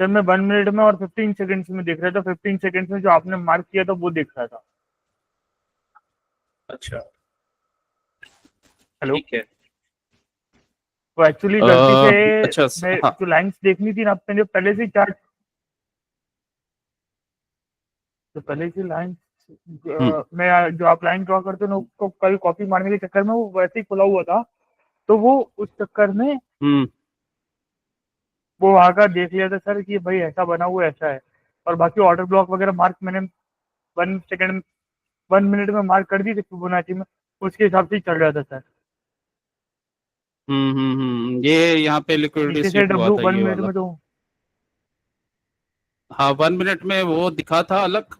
Sir मैं 1 minute में और 15 सेकंड्स में देख रहा था। 15 सेकंड्स में जो आपने मार्क किया था वो दिख रहा था। अच्छा हेलो। ठीक है। तो एक्चुअली गलती से अच्छा मैं हाँ। जो लाइंस देखनी थी ना, आपने जो पहले से चार्ट, तो पहले से लाइन, हम्म मैं जो आप लाइन ड्रॉ करते हो ना, उसको कल कॉपी मारने के चक्कर में वो वैसे ही खुला हुआ था, तो वो उस चक्कर में हम्म वो वहां का देख लिया था सर कि भाई ऐसा बना हुआ ऐसा है। और बाकी ऑर्डर ब्लॉक वगैरह मार्क मैंने 1 सेकंड 1 मिनट में मार्क कर दी थी फिबोनाची में, उसके हिसाब से ही चल रहा था सर। ये यहाँ पे लिक्विडिटी नीचे से स्वीप हुआ डब्ल्यू था वन ये मिनट वाला। में तो हाँ 1 मिनट में वो दिखा था अलग,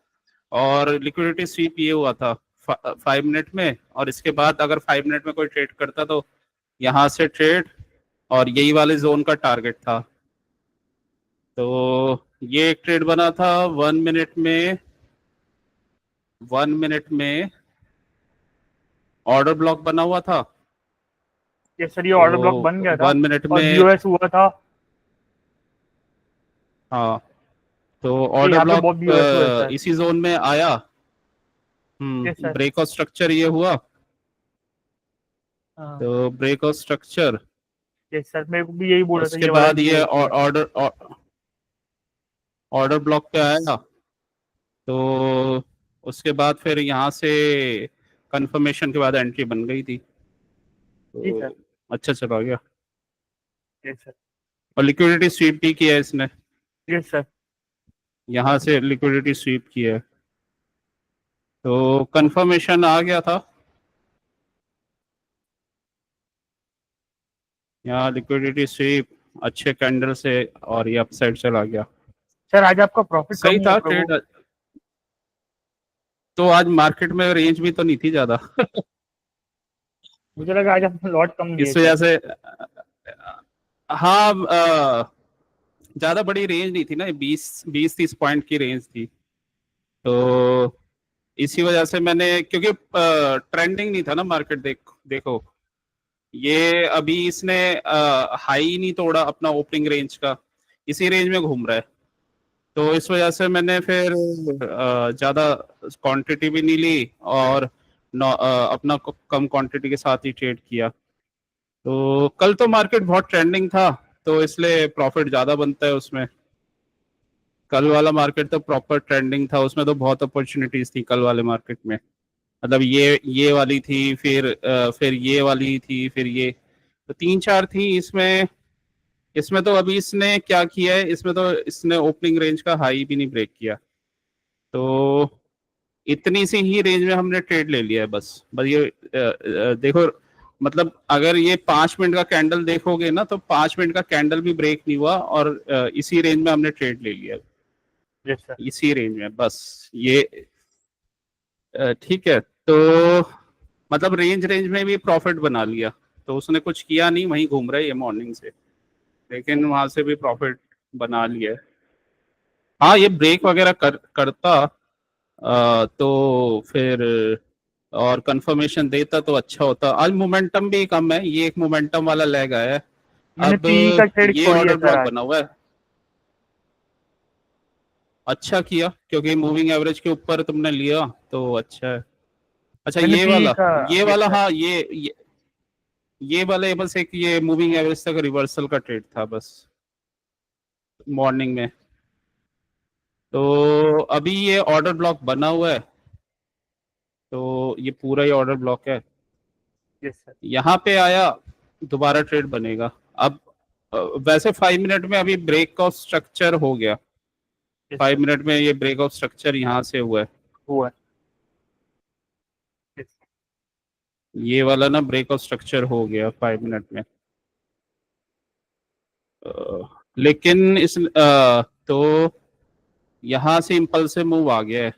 और लिक्विडिटी स्वीप ये हुआ था 5 मिनट में, और इसके बाद अगर 5 मिनट में कोई ट्रेड करता तो यहाँ से ट्रेड, और यही वाले जोन का टारगेट था। तो ये एक ट्रेड बना था 1 मिनट में। 1 मिनट में ऑर्डर ब्लॉक बना हुआ था। ये सर ये ऑर्डर ब्लॉक बन तो गया था 1 मिनट और में बीओएस हुआ था। हाँ, तो ये ऑर्डर यहाँ पे ब्लॉक बहुत बीओएस हुआ है सर। इसी जोन में आया। Yes sir. ब्रेकआउट स्ट्रक्चर ये हुआ। हाँ। तो ब्रेकआउट स्ट्रक्चर, यस सर, मेरे को भी यही बोला था, उसके ये वाला बाद भी ये बीओएस हुआ है। ऑर्डर ऑर्डर ब्लॉक पे आया। तो उसके बाद फिर यहाँ से कंफर्मेशन के बाद एंट्री बन गई थी, जी सर। तो अच्छा चला गया। Yes sir. और लिक्विडिटी स्वीप भी किया है इसने, यस सर। यहाँ से लिक्विडिटी स्वीप किया है, तो कंफर्मेशन आ गया था। यहाँ लिक्विडिटी स्वीप अच्छे कैंडल से, और ये अपसाइड चला गया। सर आज आपका प्रॉफिट कम सही हुआ था प्रभु। ट्रेड। तो आज मार्केट में रेंज भी तो नहीं थी ज्यादा मुझे लगा आज आपने लॉट कम लिए इस सर। वजह से हाँ, ज्यादा बड़ी रेंज नहीं थी ना, 20-30 पॉइंट की रेंज थी। तो इसी वजह से मैंने, क्योंकि ट्रेंडिंग नहीं था ना मार्केट, देखो ये अभी इसने हाई नहीं तोड़ा अपना ओपनिंग रेंज का, इसी रेंज में घूम रहा है। तो इस वजह से मैंने फिर ज्यादा क्वांटिटी भी नहीं ली, और अपना कम क्वांटिटी के साथ ही ट्रेड किया। तो कल तो मार्केट बहुत ट्रेंडिंग था, तो इसलिए प्रॉफिट ज्यादा बनता है उसमें। कल वाला मार्केट तो प्रॉपर ट्रेंडिंग था, उसमें तो बहुत अपॉर्चुनिटीज थी कल वाले मार्केट में। मतलब ये वाली थी, फिर ये वाली थी, फिर ये, तो 3-4 थी इसमें। इसमें तो अभी इसने क्या किया है, इसमें तो इसने ओपनिंग रेंज का हाई भी नहीं ब्रेक किया। तो इतनी सी ही रेंज में हमने ट्रेड ले लिया है, बस ये देखो, मतलब अगर ये 5 मिनट का कैंडल देखोगे ना, तो 5 मिनट का कैंडल भी ब्रेक नहीं हुआ, और इसी रेंज में हमने ट्रेड ले लिया। Yes sir. इसी रेंज में बस ये ठीक है। तो मतलब रेंज में भी प्रॉफिट बना लिया। तो उसने कुछ किया नहीं, वहीं घूम रहा है ये मॉर्निंग से, लेकिन वहां से भी प्रॉफिट बना लिया है। हाँ, ये ब्रेक वगैरह करता तो फिर और कंफर्मेशन देता तो अच्छा होता। आज मोमेंटम भी कम है, ये एक मोमेंटम वाला लेग आया है। मैंने अब पीई का ट्रेड ये छोड़ दिया ऑर्डर सर ब्लॉक आज। बना हुआ है। अच्छा किया, क्योंकि मूविंग एवरेज के ऊपर तुमने लिया तो अच्छा है। अच्छा मैंने ये पीई वाला, का। ये यस वाला सर। हाँ, ये वाला, ये बस एक ये मूविंग एवरेज तक रिवर्सल का ट्रेड था बस, मॉर्निंग में। तो अभी ये ऑर्डर ब्लॉक बना हुआ है, तो ये पूरा ही ऑर्डर ब्लॉक है। Yes sir. यहाँ पे आया, दोबारा ट्रेड बनेगा। अब वैसे 5 मिनट में अभी ब्रेकआउट स्ट्रक्चर हो गया। Yes five sir. मिनट में ये ब्रेकआउट स्ट्रक्चर यहाँ से हुआ है। हुआ है। यस। ये वाला ना ब्रेकआउट स्ट्रक्चर हो गया 5 मिनट में। लेकिन तो यहाँ से इम्पल्सिव मूव आ गया है,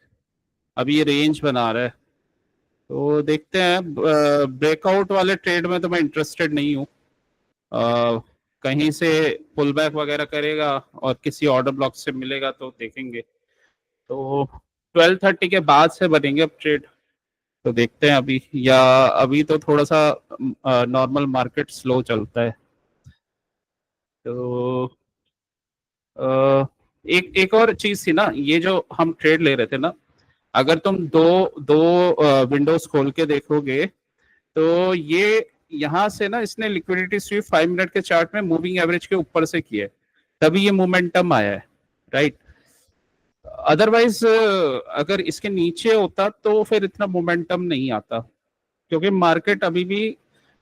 अभी ये रेंज बना रहा है। तो देखते हैं, ब्रेकआउट वाले ट्रेड में तो मैं इंटरेस्टेड नहीं हूँ। अ, कहीं से पुल बैक वगैरह करेगा और किसी ऑर्डर ब्लॉक से मिलेगा तो देखेंगे। तो 12:30 के बाद से बनेंगे अब ट्रेड, तो देखते हैं अभी, या अभी तो थोड़ा सा नॉर्मल मार्केट स्लो चलता है। तो एक और चीज थी ना, ये जो हम ट्रेड ले रहे थे ना, अगर तुम दो दो विंडोज खोल के देखोगे तो ये यहाँ से ना इसने लिक्विडिटी स्वीप 5 मिनट के चार्ट में मूविंग एवरेज के ऊपर से किया है, तभी ये मोमेंटम आया है, राइट। अदरवाइज अगर इसके नीचे होता तो फिर इतना मोमेंटम नहीं आता, क्योंकि मार्केट अभी भी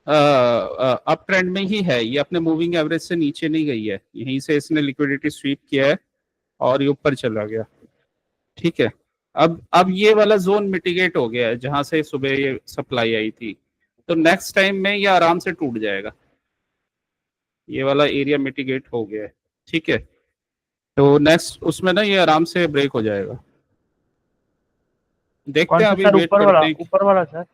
अप ट्रेंड में ही है, ये अपने मूविंग एवरेज से नीचे नहीं गई है, यहीं से इसने लिक्विडिटी स्वीप किया है और ये ऊपर चला गया, ठीक है। अब ये वाला जोन मिटिगेट हो गया है जहां से सुबह ये सप्लाई आई थी, तो नेक्स्ट टाइम में ये आराम से टूट जाएगा, ये वाला एरिया मिटिगेट हो गया है, ठीक है। तो नेक्स्ट उसमें ना ये आराम से ब्रेक हो जाएगा, देखते कौन हैं, सा अभी सर? वेट करते हैं। ऊपर वाला सर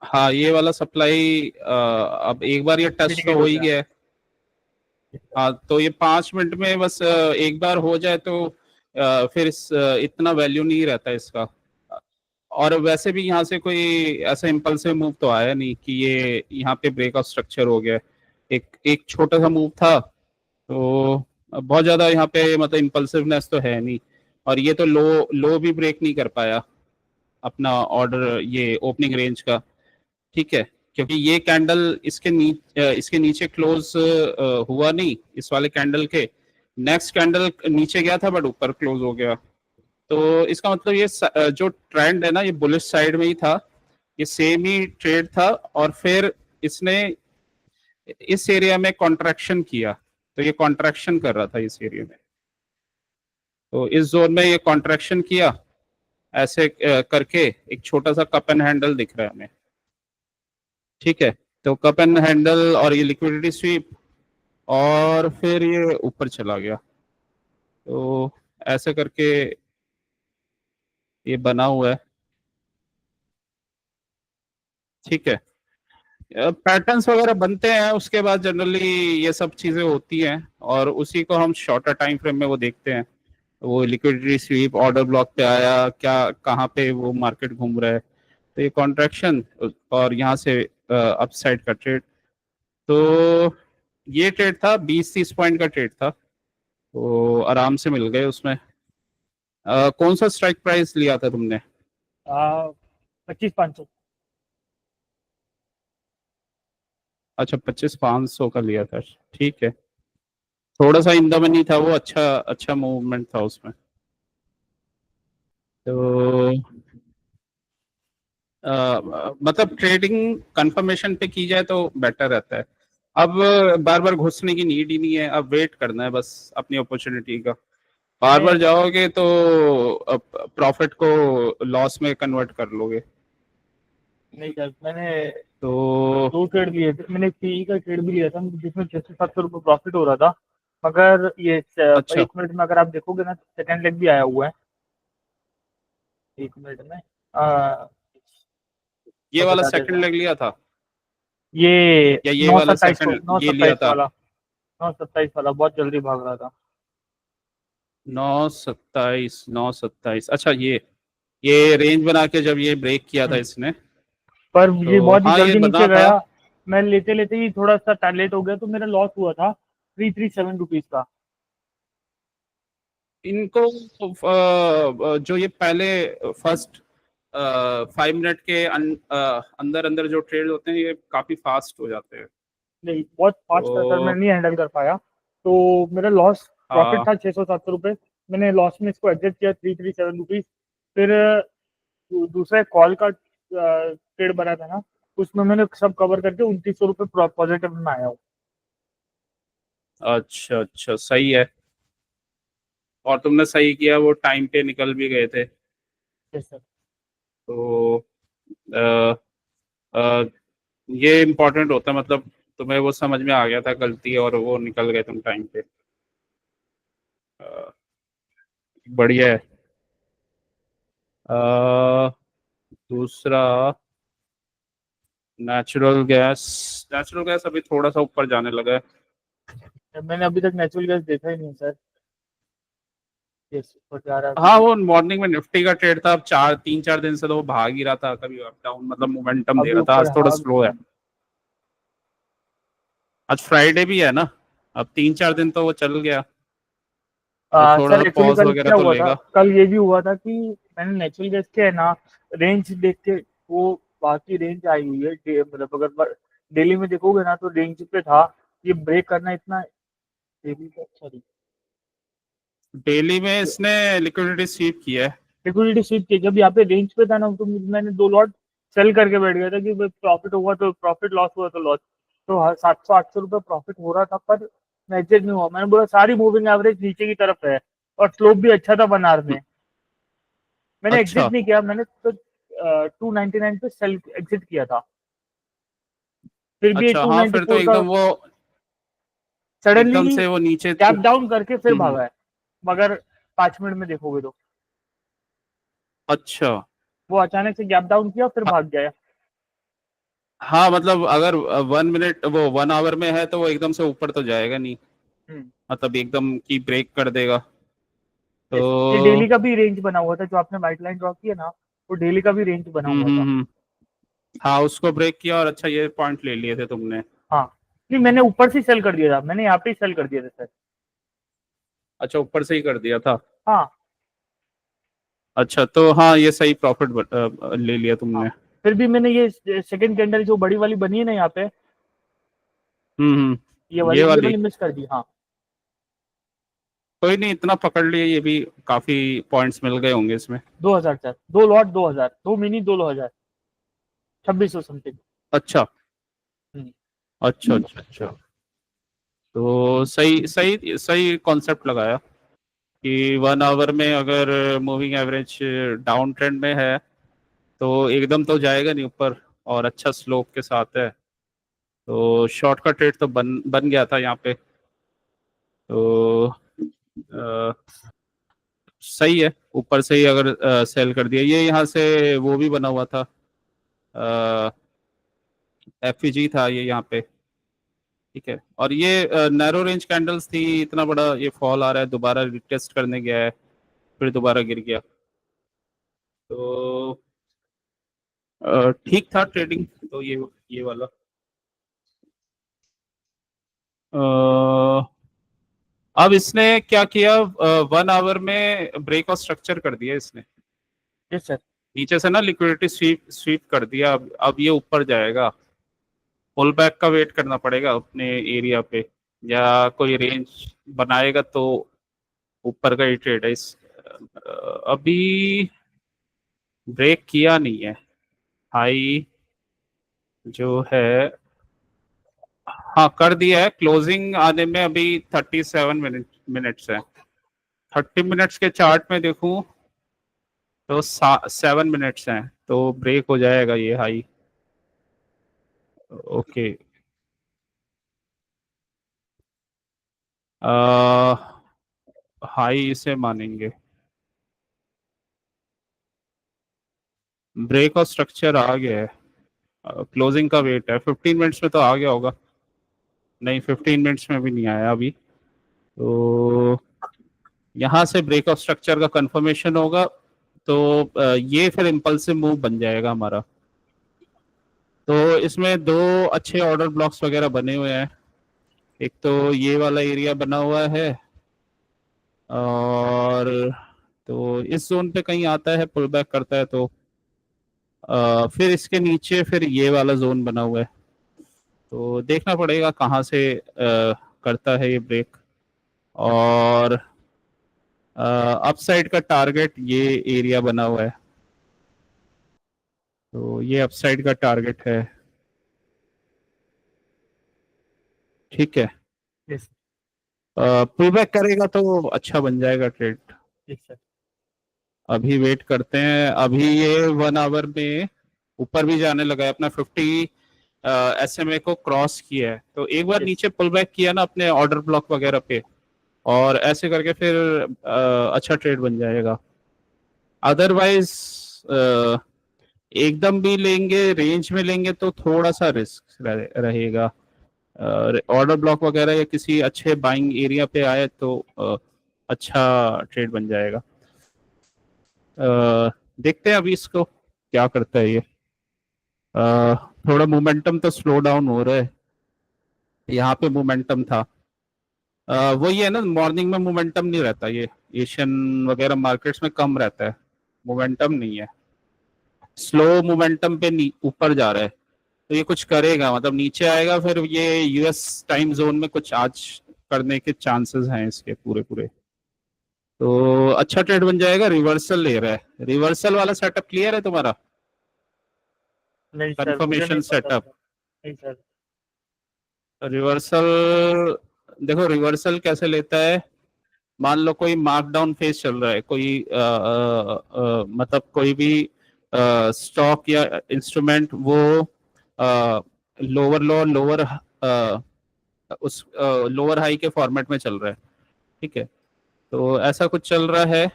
हाँ, ये वाला सप्लाई अब एक बार ये टच तो मिटिगेट हो हो ही गया। गया है। हाँ, तो ये 5 मिनट में बस एक बार हो जाए तो फिर इतना वैल्यू नहीं रहता इसका। और वैसे भी यहाँ से कोई ऐसा इम्पल्सिव मूव तो आया नहीं कि ये यहाँ पे ब्रेक ऑफ स्ट्रक्चर हो गया। एक एक छोटा सा मूव था, तो बहुत ज्यादा यहाँ पे मतलब इम्पल्सिवनेस तो है नहीं। और ये तो लो लो भी ब्रेक नहीं कर पाया अपना ऑर्डर, ये ओपनिंग रेंज का, ठीक है, क्योंकि ये कैंडल इसके नीचे क्लोज हुआ नहीं, इस वाले कैंडल के। नेक्स्ट कैंडल नीचे गया था बट ऊपर क्लोज हो गया, तो इसका मतलब ये जो ट्रेंड है ना, ये बुलिश साइड में ही था, ये सेम ही ट्रेड था, और फिर इसने इस एरिया में कॉन्ट्रैक्शन किया, तो ये कॉन्ट्रैक्शन कर रहा था इस एरिया में, तो इस जोन में ये कॉन्ट्रैक्शन किया, ऐसे करके एक छोटा सा कप एंड हैंडल दिख रहा है हमें, ठीक है। तो कप एंड हैंडल और ये लिक्विडिटी स्वीप, और फिर ये ऊपर चला गया, तो ऐसे करके ये बना हुआ है, ठीक है। पैटर्न्स वगैरह बनते हैं, उसके बाद जनरली ये सब चीजें होती हैं, और उसी को हम शॉर्टर टाइम फ्रेम में वो देखते हैं, वो लिक्विडिटी स्वीप ऑर्डर ब्लॉक पे आया क्या, कहाँ पे वो मार्केट घूम रहा है, तो ये कॉन्ट्रैक्शन और यहाँ से अपसाइड का ट्रेड। तो ये ट्रेड था 20-30 पॉइंट का ट्रेड था, तो आराम से मिल गए उसमें। कौन सा स्ट्राइक प्राइस लिया था तुमने? 25,500। अच्छा, 25,500 का लिया था, ठीक है। थोड़ा सा इन द मनी था वो, अच्छा अच्छा मूवमेंट था उसमें। तो मतलब ट्रेडिंग कंफर्मेशन पे की जाए तो बेटर रहता है। अब बार बार घुसने की नीड ही नहीं है, अब वेट करना है बस अपनी अपॉर्चुनिटी का। बार बार जाओगे तो प्रॉफिट को लॉस में कन्वर्ट कर लोगे। नहीं सर, मैंने तो 2 ट्रेड लिए थे। मैंने पीई का ट्रेड भी लिया था, जिसमें 600-700 रुपये प्रॉफिट हो रहा था। मगर ये अच्छा, 1 मिनट में अगर आप देखोगे ना, सेकंड लेग भी आया हुआ है 1 मिनट में। ये तो वाला बता देता सेकंड हूँ। लेग लिया था ये या ये नौ वाला सत्ताईस को, सेकंड नौ ये लिया सत्ताईस था? वाला, 9:27 वाला बहुत जल्दी भाग रहा था। 9:27, 9:27, अच्छा, ये रेंज बना के जब ये ब्रेक किया था इसने, पर ये तो बहुत ही हाँ ये जल्दी बना नीचे था। गया। मैं लेते लेते ही थोड़ा सा लेट हो गया, तो मेरा लॉस हुआ था 337 रुपीज का। इनको जो ये पहले फर्स्ट 5 मिनट के अंदर अंदर जो ट्रेड होते हैं, ये काफी फास्ट हो जाते हैं। नहीं, बहुत फास्ट था सर, मैं तो नहीं हैंडल कर पाया। तो मेरा लॉस प्रॉफिट हाँ, था 600-700 रुपये। मैंने लॉस में इसको एडजस्ट किया 337 रुपीज। फिर दूसरा कॉल का ट्रेड बना था ना, उसमें मैंने सब कवर करके 2900 रुपये पॉजिटिव में आया हूँ। अच्छा अच्छा, सही है। और तुमने सही किया, वो टाइम पे निकल भी गए थे। Yes sir. तो अ, अ, ये इम्पोर्टेंट होता है, मतलब तुम्हें वो समझ में आ गया था गलती, और वो निकल गए तुम टाइम पे। अ, बढ़िया है। अ, दूसरा नेचुरल गैस अभी थोड़ा सा ऊपर जाने लगा है। मैंने अभी तक नेचुरल गैस देखा ही नहीं सर। यस, ऊपर जा रहा है अभी हाँ, भी। वो मॉर्निंग में निफ्टी का ट्रेड था, अब 3-4 दिन से तो वो भाग ही रहा था, कभी अप डाउन, मतलब मोमेंटम दे अभी रहा था, ऊपर आज थोड़ा हाँ। स्लो है। आज फ्राइडे भी है ना, अब 3-4 दिन तो वो चल गया। तो थोड़ा सर सा एक्चुअली पॉज कल वगैरह क्या तो हुआ था, लेगा। कल ये भी हुआ था कि मैंने नेचुरल गैस के है ना रेंज देख के, वो बाकी रेंज आई हुई है मतलब अगर डेली में देखोगे ना तो रेंज पे था। ये ब्रेक करना इतना डेली का, सॉरी, डेली में इसने लिक्विडिटी स्वीप किया है। लिक्विडिटी स्विप की जब यहाँ पे रेंज पे था ना, तो मैंने 2 लॉट सेल करके बैठ गया था कि भाई प्रॉफिट हुआ तो प्रॉफिट, लॉस हुआ तो लॉस। तो 700-800 रुपये प्रॉफिट हो रहा था, पर मैं एग्जिट नहीं हुआ। मैंने बोला सारी मूविंग एवरेज नीचे की तरफ है और स्लोप भी अच्छा था बनार में, मैंने एग्जिट अच्छा, नहीं किया। मैंने तो 299 पे सेल एग्जिट किया था, फिर भी अच्छा, टू हाँ नाइनटी फिर तो फोर का एकदम वो एकदम सडनली से वो नीचे गैप डाउन करके फिर हम्म। भागा है। मगर 5 मिनट में देखोगे तो अच्छा। वो अचानक से गैप डाउन किया फिर हाँ, भाग गया। हाँ, मतलब अगर 1 मिनट वो 1 आवर में है तो वो एकदम से ऊपर तो जाएगा नहीं, हम्म, मतलब एकदम की ब्रेक कर देगा। तो ये डेली का भी रेंज बना हुआ था, जो आपने व्हाइट लाइन ड्रॉ की है ना, वो डेली का भी रेंज बना हुआ था। हम्म। हाँ, उसको ब्रेक किया और अच्छा ये पॉइंट ले लिए थे तुमने। हाँ, नहीं मैंने ऊपर से सेल कर दिया था, मैंने यहाँ पे ही सेल कर दिया था सर। अच्छा, ऊपर से ही कर दिया था। हाँ अच्छा, तो हाँ ये सही प्रॉफिट ले लिया हाँ, तुमने। फिर भी मैंने ये सेकंड कैंडल जो बड़ी वाली बनी है ना यहाँ पे, ये ये वाली, ये वाली वाली मिस कर दी। हाँ, कोई नहीं, इतना पकड़ लिए, ये भी काफी पॉइंट्स मिल गए होंगे इसमें। 2000 सर, 2 लॉट 2000, 2 मिनी 2,000, 2600 समथिंग। अच्छा, अच्छा, अच्छा, अच्छा। तो सही सही सही कॉन्सेप्ट लगाया कि 1 आवर में अगर मूविंग एवरेज डाउन ट्रेंड में है तो एकदम तो जाएगा नहीं ऊपर, और अच्छा स्लोप के साथ है, तो शॉर्ट का ट्रेड तो बन बन गया था यहाँ पे। तो अ, सही है, ऊपर से ही अगर सेल कर दिया, ये यहाँ से वो भी बना हुआ था, एफईजी था ये यहाँ पे। ठीक है, और ये नैरो रेंज कैंडल्स थी, इतना बड़ा ये फॉल आ रहा है, दोबारा रिटेस्ट करने गया है, फिर दोबारा गिर गया। तो ठीक था ट्रेडिंग तो ये वाला। अब इसने क्या किया, 1 आवर में ब्रेक और स्ट्रक्चर कर दिया इसने, यस सर। नीचे से ना लिक्विडिटी स्वीप स्वीप कर दिया। अब ये ऊपर जाएगा, पुल बैक का वेट करना पड़ेगा अपने एरिया पे, या कोई रेंज बनाएगा तो ऊपर का ही ट्रेड है इस अभी ब्रेक किया नहीं है हाई जो है। हाँ, कर दिया है, क्लोजिंग आने में अभी 37 मिनट्स है। 30 मिनट्स के चार्ट में देखूं तो 7 मिनट्स हैं, तो ब्रेक हो जाएगा ये हाई। ओके, हाई इसे मानेंगे, ब्रेक और स्ट्रक्चर आ गया है, क्लोजिंग का वेट है 15 मिनट्स में तो आ गया होगा, नहीं 15 मिनट्स में भी नहीं आया अभी। तो यहाँ से ब्रेक ऑफ स्ट्रक्चर का कंफर्मेशन होगा, तो ये फिर इम्पल्सिव मूव बन जाएगा हमारा। तो इसमें दो अच्छे ऑर्डर ब्लॉक्स वगैरह बने हुए हैं, एक तो ये वाला एरिया बना हुआ है, और तो इस जोन पे कहीं आता है, पुल बैक करता है, तो फिर इसके नीचे फिर ये वाला जोन बना हुआ है, तो देखना पड़ेगा कहाँ से करता है ये ब्रेक। और अपसाइड का टारगेट ये एरिया बना हुआ है, तो ये अपसाइड का टारगेट है। ठीक है, यस। पुल बैक करेगा तो अच्छा बन जाएगा ट्रेड। Yes sir. अभी वेट करते हैं, अभी ये 1 आवर में ऊपर भी जाने लगा है, अपना 50 SMA को क्रॉस किया है, तो एक बार यस। नीचे पुल बैक किया ना अपने ऑर्डर ब्लॉक वगैरह पे, और ऐसे करके फिर अच्छा ट्रेड बन जाएगा। अदरवाइज एकदम भी लेंगे, रेंज में लेंगे तो थोड़ा सा रिस्क रहेगा। ऑर्डर ब्लॉक वगैरह या किसी अच्छे बाइंग एरिया पे आए तो अच्छा ट्रेड बन जाएगा। देखते हैं अभी इसको क्या करता है ये। अ, थोड़ा मोमेंटम तो स्लो डाउन हो रहा है, यहाँ पे मोमेंटम था, वही है ना, मॉर्निंग में मोमेंटम नहीं रहता, ये एशियन वगैरह मार्केट्स में कम रहता है, मोमेंटम नहीं है, स्लो मोमेंटम पे ऊपर जा रहा है। तो ये कुछ करेगा, मतलब नीचे आएगा, फिर ये यूएस टाइम जोन में कुछ आज करने के चांसेस हैं इसके पूरे पूरे। तो अच्छा ट्रेड बन जाएगा, रिवर्सल ले रहा है, रिवर्सल वाला सेटअप क्लियर है तुम्हारा, नहीं सर, मुझे नहीं कंफर्मेशन पता सेटअप। सर। नहीं सर। रिवर्सल, देखो रिवर्सल कैसे लेता है, मान लो कोई मार्कडाउन फेज चल रहा है, कोई मतलब कोई भी स्टॉक या इंस्ट्रूमेंट वो लोअर लो लोअर उस लोअर हाई के फॉर्मेट में चल रहा है, ठीक है, तो ऐसा कुछ चल रहा है।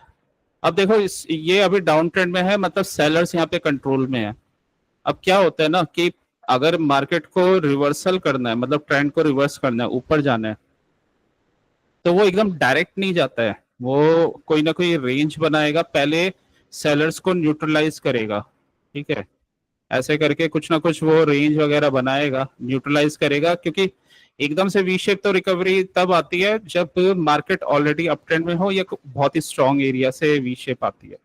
अब देखो ये अभी डाउन ट्रेंड में है, मतलब सेलर्स यहाँ पे कंट्रोल में है। अब क्या होता है ना कि अगर मार्केट को रिवर्सल करना है, मतलब ट्रेंड को रिवर्स करना है, ऊपर जाना है, तो वो एकदम डायरेक्ट नहीं जाता है, वो कोई ना कोई रेंज बनाएगा, पहले सेलर्स को न्यूट्रलाइज करेगा, ठीक है, ऐसे करके कुछ ना कुछ वो रेंज वगैरह बनाएगा, न्यूट्रलाइज करेगा, क्योंकि एकदम से वी शेप तो रिकवरी तब आती है जब मार्केट ऑलरेडी अप ट्रेंड में हो या बहुत ही स्ट्रॉन्ग एरिया से वी शेप आती है।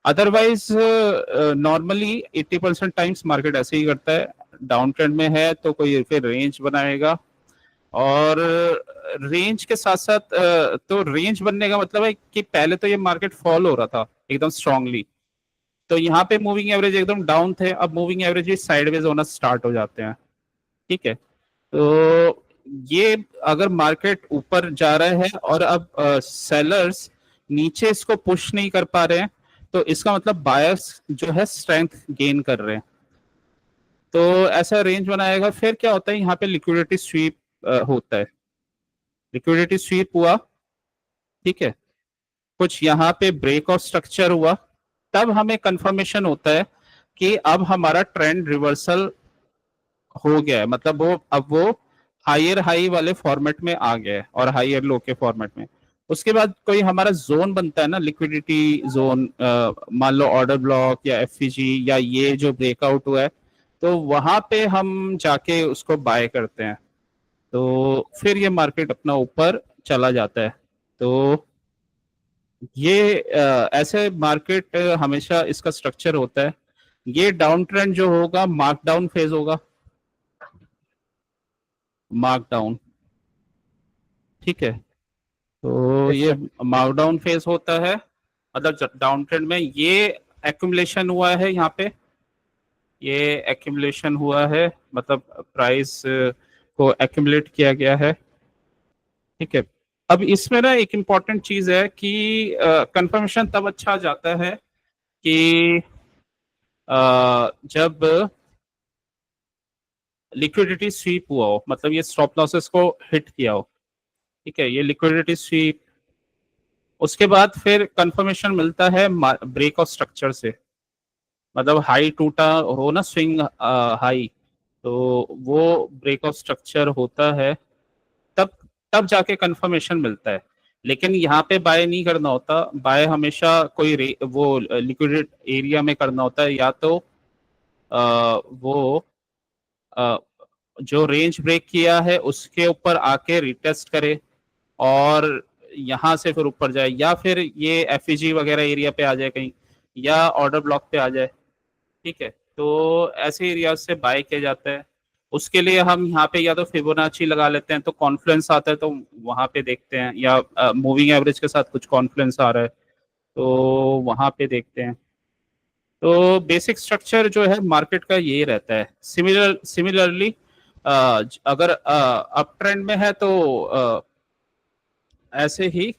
अदरवाइज नॉर्मली 80% टाइम्स मार्केट ऐसे ही करता है, डाउन ट्रेंड में है तो कोई फिर रेंज बनाएगा, और रेंज के साथ साथ तो रेंज बनने का मतलब है कि पहले तो ये मार्केट फॉल हो रहा था एकदम स्ट्रांगली, तो यहाँ पे मूविंग एवरेज एकदम डाउन थे, अब मूविंग एवरेज भी साइडवेज होना स्टार्ट हो जाते हैं, ठीक है। तो ये अगर मार्केट ऊपर जा रहा है और अब सेलर्स नीचे इसको पुश नहीं कर पा रहे हैं, तो इसका मतलब बायर्स जो है स्ट्रेंथ गेन कर रहे हैं, तो ऐसा रेंज बनाएगा। फिर क्या होता है, यहाँ पे लिक्विडिटी स्वीप होता है, लिक्विडिटी स्वीप हुआ, ठीक है, कुछ यहाँ पे ब्रेक ऑफ स्ट्रक्चर हुआ, तब हमें कंफर्मेशन होता है कि अब हमारा ट्रेंड रिवर्सल हो गया है, मतलब वो हायर हाई वाले फॉर्मेट में आ गया है और हायर लो के फॉर्मेट में। उसके बाद कोई हमारा जोन बनता है ना, लिक्विडिटी जोन, मान लो ऑर्डर ब्लॉक या एफईजी या ये जो ब्रेकआउट हुआ है, तो वहां पे हम जाके उसको बाय करते हैं, तो फिर ये मार्केट अपना ऊपर चला जाता है। तो ये ऐसे मार्केट हमेशा इसका स्ट्रक्चर होता है। ये डाउन ट्रेंड जो होगा मार्कडाउन फेज होगा, मार्कडाउन, ठीक है, तो यस ये सर। मार्कडाउन फेज होता है, मतलब डाउन ट्रेंड में ये एक्यूमुलेशन हुआ है, यहाँ पे ये एक्यूमुलेशन हुआ है, मतलब प्राइस को एक्यूमुलेट किया गया है, ठीक है। अब इसमें ना एक इम्पॉर्टेंट चीज है कि कंफर्मेशन तब अच्छा जाता है कि जब लिक्विडिटी स्वीप हुआ हो, मतलब ये स्टॉप लॉसेस को हिट किया हो, ठीक है, ये लिक्विडिटी स्वीप, उसके बाद फिर कंफर्मेशन मिलता है ब्रेक ऑफ स्ट्रक्चर से, मतलब हाई टूटा हो ना, स्विंग हाई, तो वो ब्रेक ऑफ स्ट्रक्चर होता है, तब तब जाके कंफर्मेशन मिलता है। लेकिन यहाँ पे बाय नहीं करना होता, बाय हमेशा कोई वो लिक्विडेट एरिया में करना होता है, या तो वो अ, जो रेंज ब्रेक किया है उसके ऊपर आके रिटेस्ट करे और यहाँ से फिर ऊपर जाए, या फिर ये एफईजी वगैरह एरिया पे आ जाए कहीं, या ऑर्डर ब्लॉक पे आ जाए, ठीक है, तो ऐसे एरिया से बाय किया जाता है। उसके लिए हम यहाँ पे या तो फिबोनाची लगा लेते हैं, तो कॉन्फ्लुएंस आता है तो वहां पे देखते हैं, या मूविंग एवरेज के साथ कुछ कॉन्फ्लुएंस आ रहा है तो वहां पे देखते हैं। तो बेसिक स्ट्रक्चर जो है मार्केट का ये रहता है। सिमिलरली अगर अप ट्रेंड में है तो ऐसे ही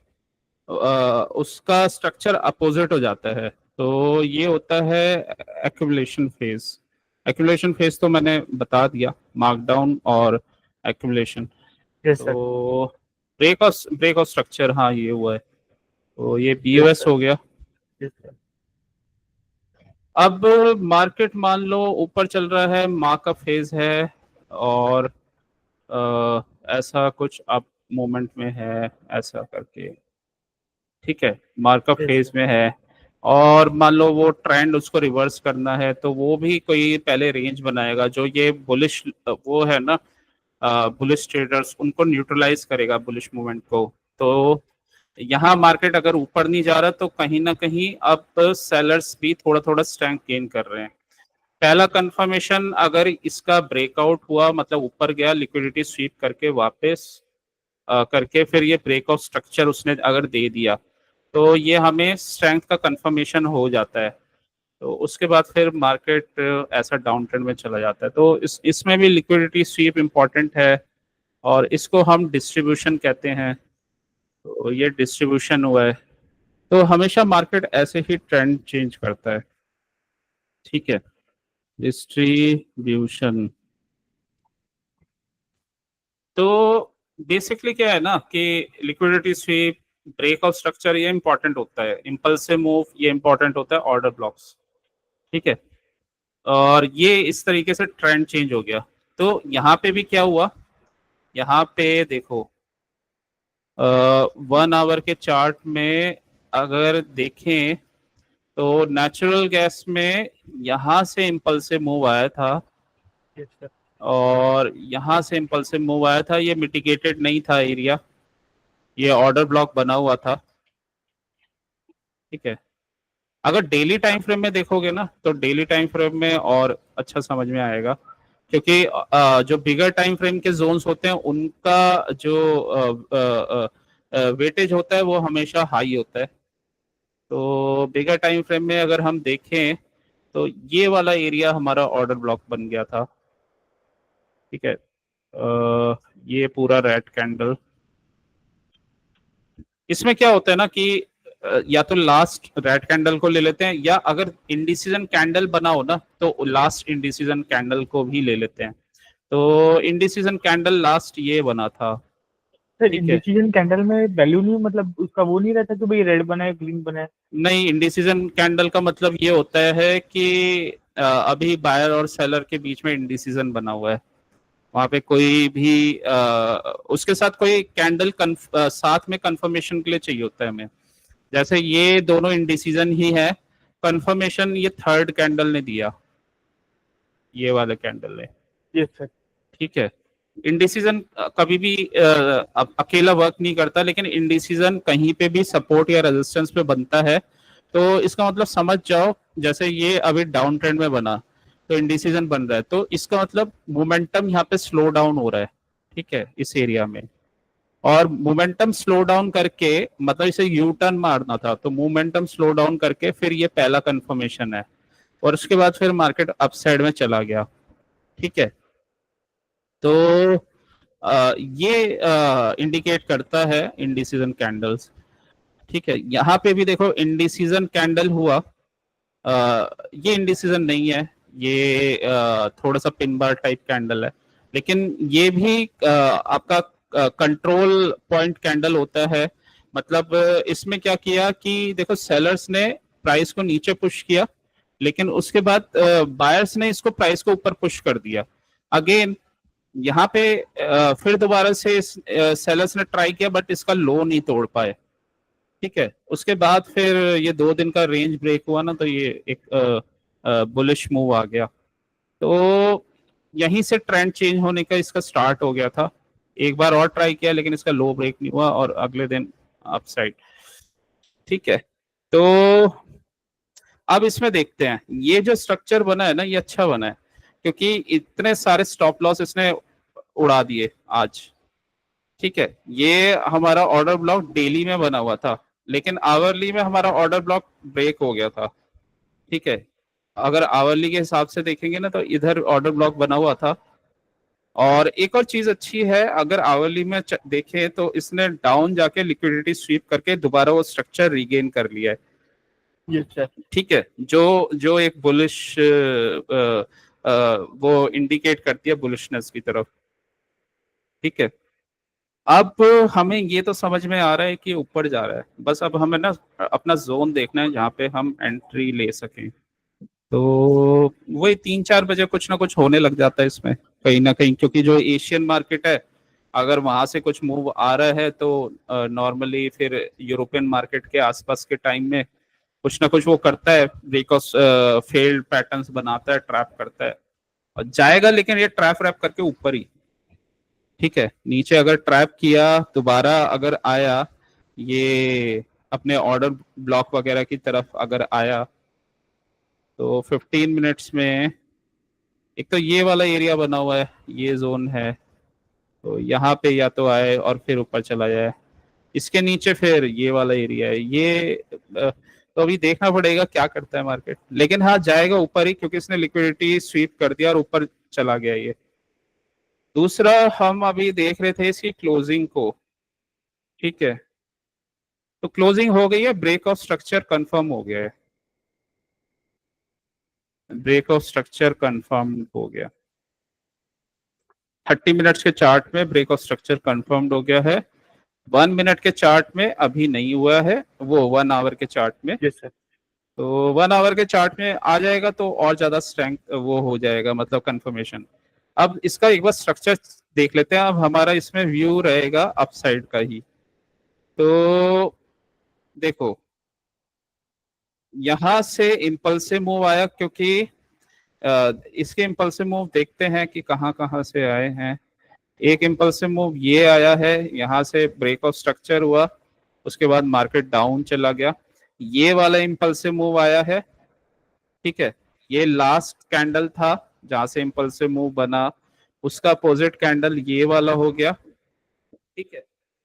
उसका स्ट्रक्चर अपोजिट हो जाता है, तो ये होता है एक्यूमुलेशन फेज। एक्यूमुलेशन फेज तो मैंने बता दिया, मार्कडाउन और एक्यूमुलेशन। Yes sir. तो ब्रेक ऑफ स्ट्रक्चर, हाँ ये हुआ है, तो ये यस बीओएस सर। हो गया। Yes sir. अब मार्केट मान लो ऊपर चल रहा है, माँ का फेज है, और ऐसा कुछ अप मोमेंट में है, ऐसा करके, ठीक है, मार्कअप यस फेज सर। में है, और मान लो वो ट्रेंड उसको रिवर्स करना है, तो वो भी कोई पहले रेंज बनाएगा, जो ये बुलिश वो है ना, बुलिश ट्रेडर्स, उनको न्यूट्रलाइज करेगा बुलिश मूवमेंट को। तो यहाँ मार्केट अगर ऊपर नहीं जा रहा तो कहीं ना कहीं अब सेलर्स भी थोड़ा थोड़ा स्ट्रेंथ गेन कर रहे हैं। पहला कंफर्मेशन अगर इसका ब्रेकआउट हुआ, मतलब ऊपर गया, लिक्विडिटी स्वीप करके वापस करके फिर ये ब्रेकआउट स्ट्रक्चर उसने अगर दे दिया, तो ये हमें स्ट्रेंथ का कंफर्मेशन हो जाता है। तो उसके बाद फिर मार्केट ऐसा डाउन ट्रेंड में चला जाता है। तो इसमें भी लिक्विडिटी स्वीप इम्पॉर्टेंट है, और इसको हम डिस्ट्रीब्यूशन कहते हैं। तो ये डिस्ट्रीब्यूशन हुआ है, तो हमेशा मार्केट ऐसे ही ट्रेंड चेंज करता है। ठीक है, डिस्ट्रीब्यूशन। तो बेसिकली क्या है ना कि लिक्विडिटी स्वीप, ब्रेकआउट स्ट्रक्चर, ये इंपॉर्टेंट होता है। इम्पल्सिव मूव ये इंपॉर्टेंट होता है, ऑर्डर ब्लॉक्स। ठीक है, और ये इस तरीके से ट्रेंड चेंज हो गया। तो यहाँ पे भी क्या हुआ, यहाँ पे देखो 1 आवर के चार्ट में अगर देखें तो नेचुरल गैस में यहाँ से इम्पल्सिव मूव आया था, यस सर। और यहाँ से इम्पल्सिव मूव आया था। ये मिटिगेटेड नहीं था एरिया, ये ऑर्डर ब्लॉक बना हुआ था। ठीक है, अगर डेली टाइम फ्रेम में देखोगे ना तो डेली टाइम फ्रेम में और अच्छा समझ में आएगा, क्योंकि जो बिगर टाइम फ्रेम के जोन्स होते हैं उनका जो वेटेज होता है वो हमेशा हाई होता है। तो बिगर टाइम फ्रेम में अगर हम देखें तो ये वाला एरिया हमारा ऑर्डर ब्लॉक बन गया था। ठीक है, ये पूरा रेड कैंडल, इसमें क्या होता है ना कि या तो लास्ट रेड कैंडल को ले लेते हैं, या अगर इंडिसीजन कैंडल बना हो ना तो लास्ट इंडिसीजन कैंडल को भी ले लेते हैं। तो इंडिसीजन कैंडल लास्ट ये बना था। सर ठीक है, इंडिसीजन कैंडल में वैल्यू नहीं, मतलब उसका वो नहीं रहता कि भाई रेड बना है ग्रीन बना है? नहीं, इंडिसीजन कैंडल का मतलब ये होता है कि अभी बायर और सेलर के बीच में इंडिसीजन बना हुआ है। वहां पे कोई भी उसके साथ कोई कैंडल साथ में कंफर्मेशन के लिए चाहिए होता है हमें। जैसे ये दोनों इंडिसीजन ही है, कंफर्मेशन ये थर्ड कैंडल ने दिया, ये वाले कैंडल ने। Yes sir. ठीक है, इंडिसीजन कभी भी अकेला वर्क नहीं करता, लेकिन इंडिसीजन कहीं पे भी सपोर्ट या रेजिस्टेंस पे बनता है। तो इसका मतलब समझ जाओ, जैसे ये अभी डाउन ट्रेंड में बना तो इंडिसीजन बन रहा है, तो इसका मतलब मोमेंटम यहाँ पे स्लो डाउन हो रहा है। ठीक है, इस एरिया में, और मोमेंटम स्लो डाउन करके मतलब इसे यू टर्न मारना था, तो मोमेंटम स्लो डाउन करके फिर ये पहला कंफर्मेशन है, और उसके बाद फिर मार्केट अपसाइड में चला गया। ठीक है, तो ये इंडिकेट करता है इंडिसीजन कैंडल्स। ठीक है, यहाँ पे भी देखो इंडिसीजन कैंडल हुआ, ये इंडिसीजन नहीं है, ये थोड़ा सा पिन बार टाइप कैंडल है, लेकिन ये भी आपका कंट्रोल पॉइंट कैंडल होता है। मतलब इसमें क्या किया कि देखो सेलर्स ने प्राइस को नीचे पुश किया, लेकिन उसके बाद बायर्स ने इसको प्राइस को ऊपर पुश कर दिया अगेन। यहाँ पे फिर दोबारा से सेलर्स ने ट्राई किया, बट इसका लो नहीं तोड़ पाए। ठीक है, उसके बाद फिर ये 2 दिन का रेंज ब्रेक हुआ ना, तो ये एक बुलिश मूव आ गया। तो यहीं से ट्रेंड चेंज होने का इसका स्टार्ट हो गया था। एक बार और ट्राई किया, लेकिन इसका लो ब्रेक नहीं हुआ, और अगले दिन अपसाइड। ठीक है, तो अब इसमें देखते हैं, ये जो स्ट्रक्चर बना है ना, ये अच्छा बना है, क्योंकि इतने सारे स्टॉप लॉस इसने उड़ा दिए आज। ठीक है, ये हमारा ऑर्डर ब्लॉक डेली में बना हुआ था, लेकिन आवरली में हमारा ऑर्डर ब्लॉक ब्रेक हो गया था। ठीक है, अगर आवरली के हिसाब से देखेंगे ना तो इधर ऑर्डर ब्लॉक बना हुआ था। और एक और चीज अच्छी है, अगर आवरली में देखें तो इसने डाउन जाके लिक्विडिटी स्वीप करके दोबारा वो स्ट्रक्चर रीगेन कर लिया है। Yes sir. ठीक है, जो जो एक बुलिश वो इंडिकेट करती है बुलिशनेस की तरफ। ठीक है, अब हमें ये तो समझ में आ रहा है कि ऊपर जा रहा है, बस अब हमें ना अपना जोन देखना है जहाँ पे हम एंट्री ले सकें। तो वही 3-4 बजे कुछ ना कुछ होने लग जाता है इसमें कहीं ना कहीं, क्योंकि जो एशियन मार्केट है, अगर वहां से कुछ मूव आ रहा है तो नॉर्मली फिर यूरोपियन मार्केट के आसपास के टाइम में कुछ ना कुछ वो करता है, बिकॉज फेल्ड पैटर्न्स बनाता है, ट्रैप करता है और जाएगा, लेकिन ये ट्रैप रैप करके ऊपर ही। ठीक है, नीचे अगर ट्रैप किया, दोबारा अगर आया, ये अपने ऑर्डर ब्लॉक वगैरह की तरफ अगर आया, तो 15 मिनट्स में एक तो ये वाला एरिया बना हुआ है, ये जोन है, तो यहाँ पे या तो आए और फिर ऊपर चला जाए, इसके नीचे फिर ये वाला एरिया है, ये तो अभी देखना पड़ेगा क्या करता है मार्केट, लेकिन हाँ जाएगा ऊपर ही, क्योंकि इसने लिक्विडिटी स्वीप कर दिया और ऊपर चला गया ये। दूसरा, हम अभी देख रहे थे इसकी क्लोजिंग को, ठीक है, तो क्लोजिंग हो गई है, ब्रेक ऑफ स्ट्रक्चर कंफर्म हो गया है, ब्रेक ऑफ स्ट्रक्चर कंफर्म हो गया, 30 मिनट्स के चार्ट में ब्रेक ऑफ स्ट्रक्चर कंफर्म्ड हो गया है। 1 मिनट के चार्ट में अभी नहीं हुआ है, वो 1 आवर के चार्ट में, यस सर। तो 1 आवर के चार्ट में आ जाएगा तो और ज्यादा स्ट्रेंथ वो हो जाएगा, मतलब कंफर्मेशन। अब इसका एक बार स्ट्रक्चर देख लेते हैं, अब हमारा इसमें व्यू रहेगा अपसाइड का ही। तो देखो, यहां से इम्पल्सिव मूव आया, क्योंकि इसके इम्पल्सिव मूव देखते हैं कि कहाँ कहाँ से आए हैं। एक इम्पल्सिव मूव ये आया है, यहाँ से ब्रेक ऑफ स्ट्रक्चर हुआ, उसके बाद मार्केट डाउन चला गया, ये वाला इम्पल्सिव मूव आया है, ठीक है, ये लास्ट कैंडल था जहां से इम्पल्सिव मूव बना, उसका अपोजिट कैंडल ये वाला हो गया, ठीक है,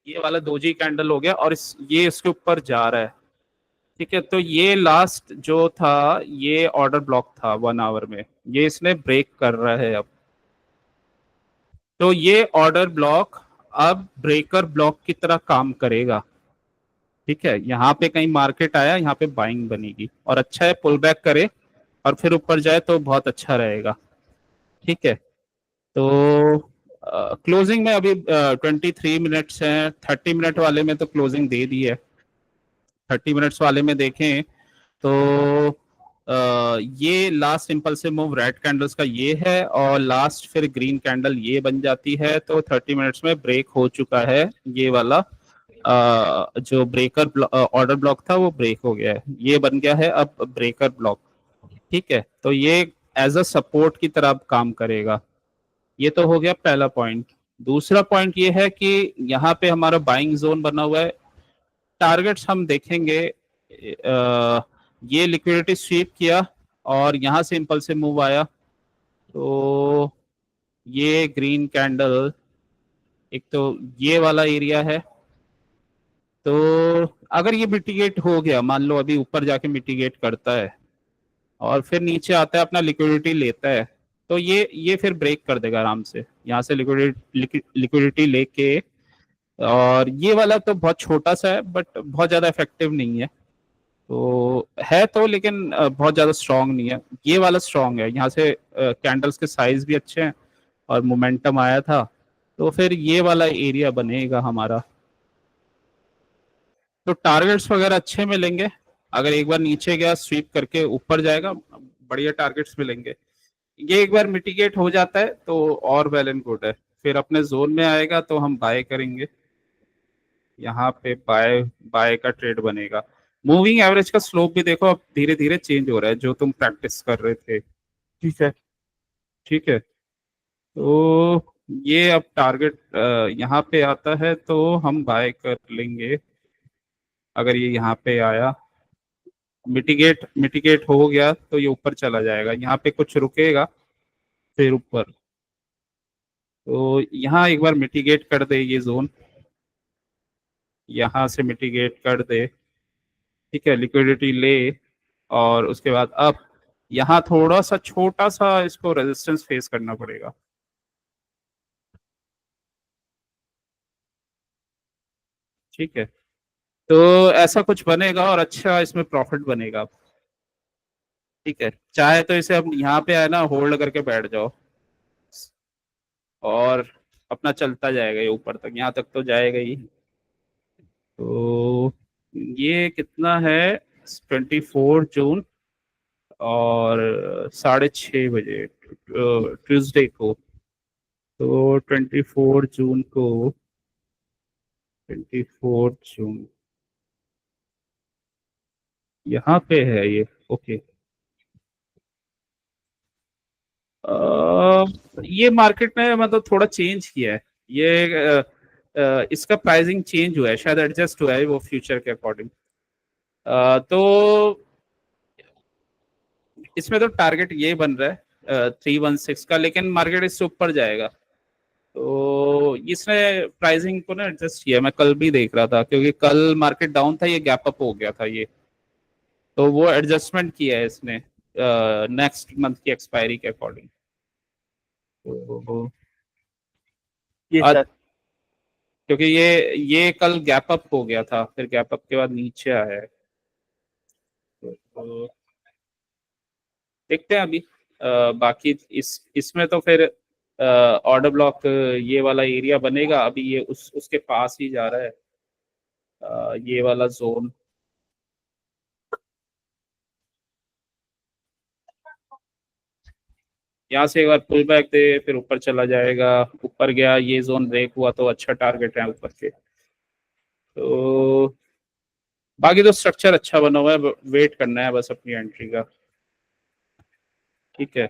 ये वाला दोजी कैंडल हो गया, और ये इसके ऊपर जा रहा है, ठीक है, तो ये लास्ट जो था ये ऑर्डर ब्लॉक था 1 आवर में, ये इसने ब्रेक कर रहा है अब, तो ये ऑर्डर ब्लॉक अब ब्रेकर ब्लॉक की तरह काम करेगा, ठीक है, यहाँ पे कहीं मार्केट आया, यहाँ पे बाइंग बनेगी, और अच्छा है पुल बैक करे और फिर ऊपर जाए तो बहुत अच्छा रहेगा, ठीक है। तो क्लोजिंग में अभी 23 मिनट्स हैं, 30 मिनट वाले में तो क्लोजिंग दे दी है, 30 मिनट्स वाले में देखें तो ये last impulsive move red candles का ये है, और लास्ट फिर ग्रीन कैंडल ये बन जाती है, तो 30 मिनट्स में ब्रेक हो चुका है, ये वाला जो ब्रेकर ऑर्डर ब्लॉक था वो ब्रेक हो गया है, ये बन गया है अब ब्रेकर ब्लॉक, ठीक है, तो ये एज अ सपोर्ट की तरह काम करेगा। ये तो हो गया पहला पॉइंट। दूसरा पॉइंट ये है कि यहाँ पे हमारा बाइंग जोन बना हुआ है, टारगेट्स हम देखेंगे, ये लिक्विडिटी स्वीप किया और यहाँ से इम्पल्सिव मूव आया, तो ये ग्रीन कैंडल, एक तो ये वाला एरिया है, तो अगर ये मिटिगेट हो गया, मान लो अभी ऊपर जाके मिटिगेट करता है और फिर नीचे आता है अपना लिक्विडिटी लेता है, तो ये फिर ब्रेक कर देगा आराम से, यहाँ से लिक्विडिटी लेके, और ये वाला तो बहुत छोटा सा है बट बहुत ज्यादा इफेक्टिव नहीं है, तो है तो, लेकिन बहुत ज्यादा स्ट्रांग नहीं है, ये वाला स्ट्रांग है, यहाँ से कैंडल्स के साइज भी अच्छे हैं और मोमेंटम आया था, तो फिर ये वाला एरिया बनेगा हमारा, तो टारगेट्स वगैरह अच्छे मिलेंगे, अगर एक बार नीचे गया स्वीप करके ऊपर जाएगा, बढ़िया टारगेट्स मिलेंगे, ये एक बार मिटिगेट हो जाता है तो और वेल एंड गुड है, फिर अपने जोन में आएगा तो हम बाय करेंगे, यहाँ पे बाय बाय का ट्रेड बनेगा। मूविंग एवरेज का स्लोप भी देखो अब धीरे धीरे चेंज हो रहा है, जो तुम प्रैक्टिस कर रहे थे, ठीक है। ठीक है, तो ये अब टारगेट यहाँ पे आता है तो हम बाय कर लेंगे, अगर ये यहाँ पे आया, मिटिगेट मिटिगेट हो गया तो ये ऊपर चला जाएगा, यहाँ पे कुछ रुकेगा फिर ऊपर, तो यहाँ एक बार मिटिगेट कर दे ये जोन, यहाँ से मिटिगेट कर दे, ठीक है, लिक्विडिटी ले, और उसके बाद अब यहाँ थोड़ा सा छोटा सा इसको रेजिस्टेंस फेस करना पड़ेगा, ठीक है, तो ऐसा कुछ बनेगा और अच्छा इसमें प्रॉफिट बनेगा, ठीक है, चाहे तो इसे अब यहाँ पे आए ना होल्ड करके बैठ जाओ, और अपना चलता जाएगा, ये ऊपर तक यहाँ तक तो जाएगा ही, तो ये कितना है, 24 जून और 6:30 बजे ट्यूसडे को, तो 24 जून को, 24 जून यहाँ पे है ये, ओके, ये मार्केट ने मतलब थोड़ा चेंज किया है, ये इसका प्राइसिंग चेंज हुआ है, शायद एडजस्ट हुआ है वो फ्यूचर के अकॉर्डिंग। तो इसमें तो टारगेट ये बन रहा है 316 का, लेकिन मार्केट इससे ऊपर जाएगा। तो इसने प्राइसिंग को ना एडजस्ट किया, मैं कल भी देख रहा था, क्योंकि कल मार्केट डाउन था, ये गैप अप हो गया था ये, तो वो एडजस्टमेंट किया है इसने नेक्स्ट मंथ की एक्सपायरी के अकॉर्डिंग। तो ये आज सर। क्योंकि ये कल गैप अप हो गया था, फिर गैप अप के बाद नीचे आया है। तो देखते हैं अभी। बाकी इसमें तो फिर ऑर्डर ब्लॉक ये वाला एरिया बनेगा, अभी ये उसके पास ही जा रहा है ये वाला जोन। यहाँ से एक बार पुल बैक दे, फिर ऊपर चला जाएगा, ऊपर गया, ये जोन ब्रेक हुआ तो अच्छा टारगेट है ऊपर के। तो बाकी तो स्ट्रक्चर अच्छा बना हुआ है, वेट करना है बस अपनी एंट्री का। ठीक है,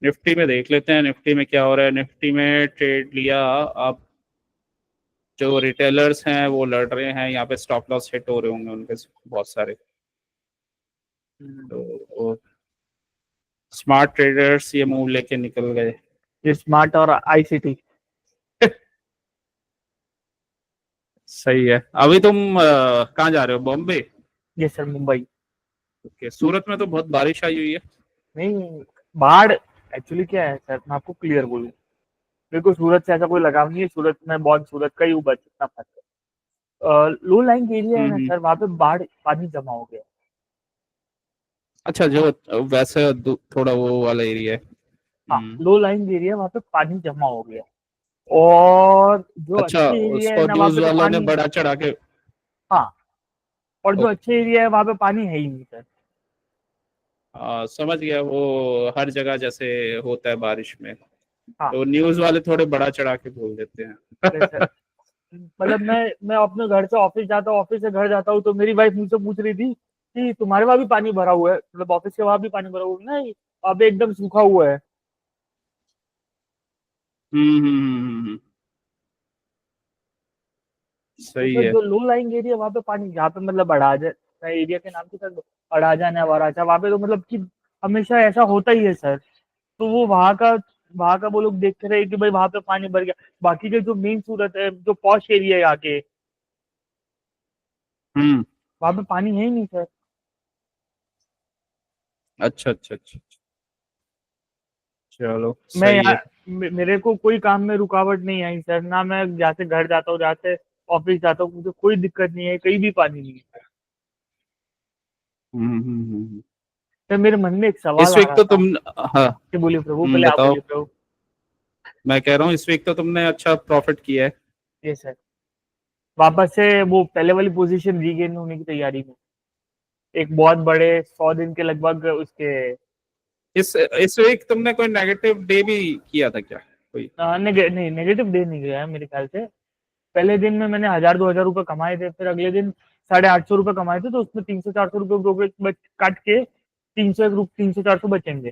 निफ्टी में देख लेते हैं, निफ्टी में क्या हो रहा है। निफ्टी में ट्रेड लिया, अब जो रिटेलर्स हैं वो लड़ रहे हैं, यहाँ पे स्टॉप लॉस हिट हो रहे होंगे उनके बहुत सारे। तो स्मार्ट ट्रेडर्स ये मूव लेके निकल गए। ये स्मार्ट और आईसीटी। सही है। अभी तुम कहाँ जा रहे हो, बॉम्बे? ये सर मुंबई। ओके, सूरत में तो बहुत बारिश आई हुई है। नहीं, बाढ़ एक्चुअली क्या है सर, मैं आपको क्लियर बोलूँ, मेरे को सूरत से ऐसा कोई लगाव नहीं है। सूरत में बहुत, सूरत का ही हूँ बस, इतना फर्क है। लो लाइन एरिया है ना हम्म। सर, वहाँ पे बाढ़ पानी जमा हो गया। अच्छा, जो वैसे थोड़ा वो वाला एरिया है। हाँ, लो लाइन एरिया, वहाँ पे पानी जमा हो गया। और जो अच्छा, अच्छे एरिया है उसको ना, वहाँ न्यूज पे तो वालों ने पानी। बड़ा चढ़ा के। हाँ, और जो अच्छे ओके, एरिया है वहाँ पे पानी है ही नहीं सर। समझ गया, वो हर जगह जैसे होता है बारिश में, हाँ, तो न्यूज वाले थोड़े बड़ा चढ़ा के बोल देते अरे हैं। सर, मतलब मैं अपने घर से ऑफिस जाता हूँ, ऑफिस से घर जाता हूँ, तो मेरी वाइफ मुझसे पूछ रही थी कि तुम्हारे वहाँ भी पानी भरा हुआ है, मतलब ऑफिस के वहाँ भी पानी भरा हुआ है? नहीं, वहाँ पे एकदम सूखा हुआ है। तो सही सर है। जो लो लाइंग एरिया, वहाँ पे पानी, जहाँ पे मतलब अड़ाजा, मैं एरिया के नाम से सर, अड़ाजा है वराजा, वहाँ पे तो मतलब कि हमेशा ऐसा होता ही है सर। तो वो वहाँ का वो लोग देख रहे हैं कि भाई वहाँ पे पानी भर गया। बाकी के जो मेन सूरत है, जो पॉश एरिया है यहाँ के, हम्म। वहाँ पे पानी है ही नहीं सर। अच्छा अच्छा अच्छा अच्छा। चलो मैं सही यहाँ, है। मेरे को कोई काम में रुकावट नहीं आई सर, ना मैं जहाँ से घर जाता हूँ, जहाँ से ऑफिस जाता हूँ, मुझे कोई दिक्कत नहीं है, कहीं भी पानी नहीं है। सर मेरे मन में एक सवाल इस आ वीक रहा तो था तुम, हाँ, कि बोलिए प्रभु, पहले आप बताओ। बोलिए प्रभु। मैं कह रहा हूँ इस वीक तो तुमने अच्छा प्रॉफिट किया है। ये सर, वापस से वो पहले वाली पोजीशन रीगेन होने की तैयारी में, एक बहुत बड़े 100 दिन के लगभग उसके। इस वीक तुमने कोई नेगेटिव डे भी किया था क्या कोई? नहीं, नेगेटिव डे नहीं गया है मेरे ख्याल से। पहले दिन में मैंने 1,000-2,000 रुपए कमाए थे, फिर अगले दिन 850 रुपए कमाए थे, तो उसमें 300-400 रुपए ब्रोकरेज काट के 300-400 बचेंगे।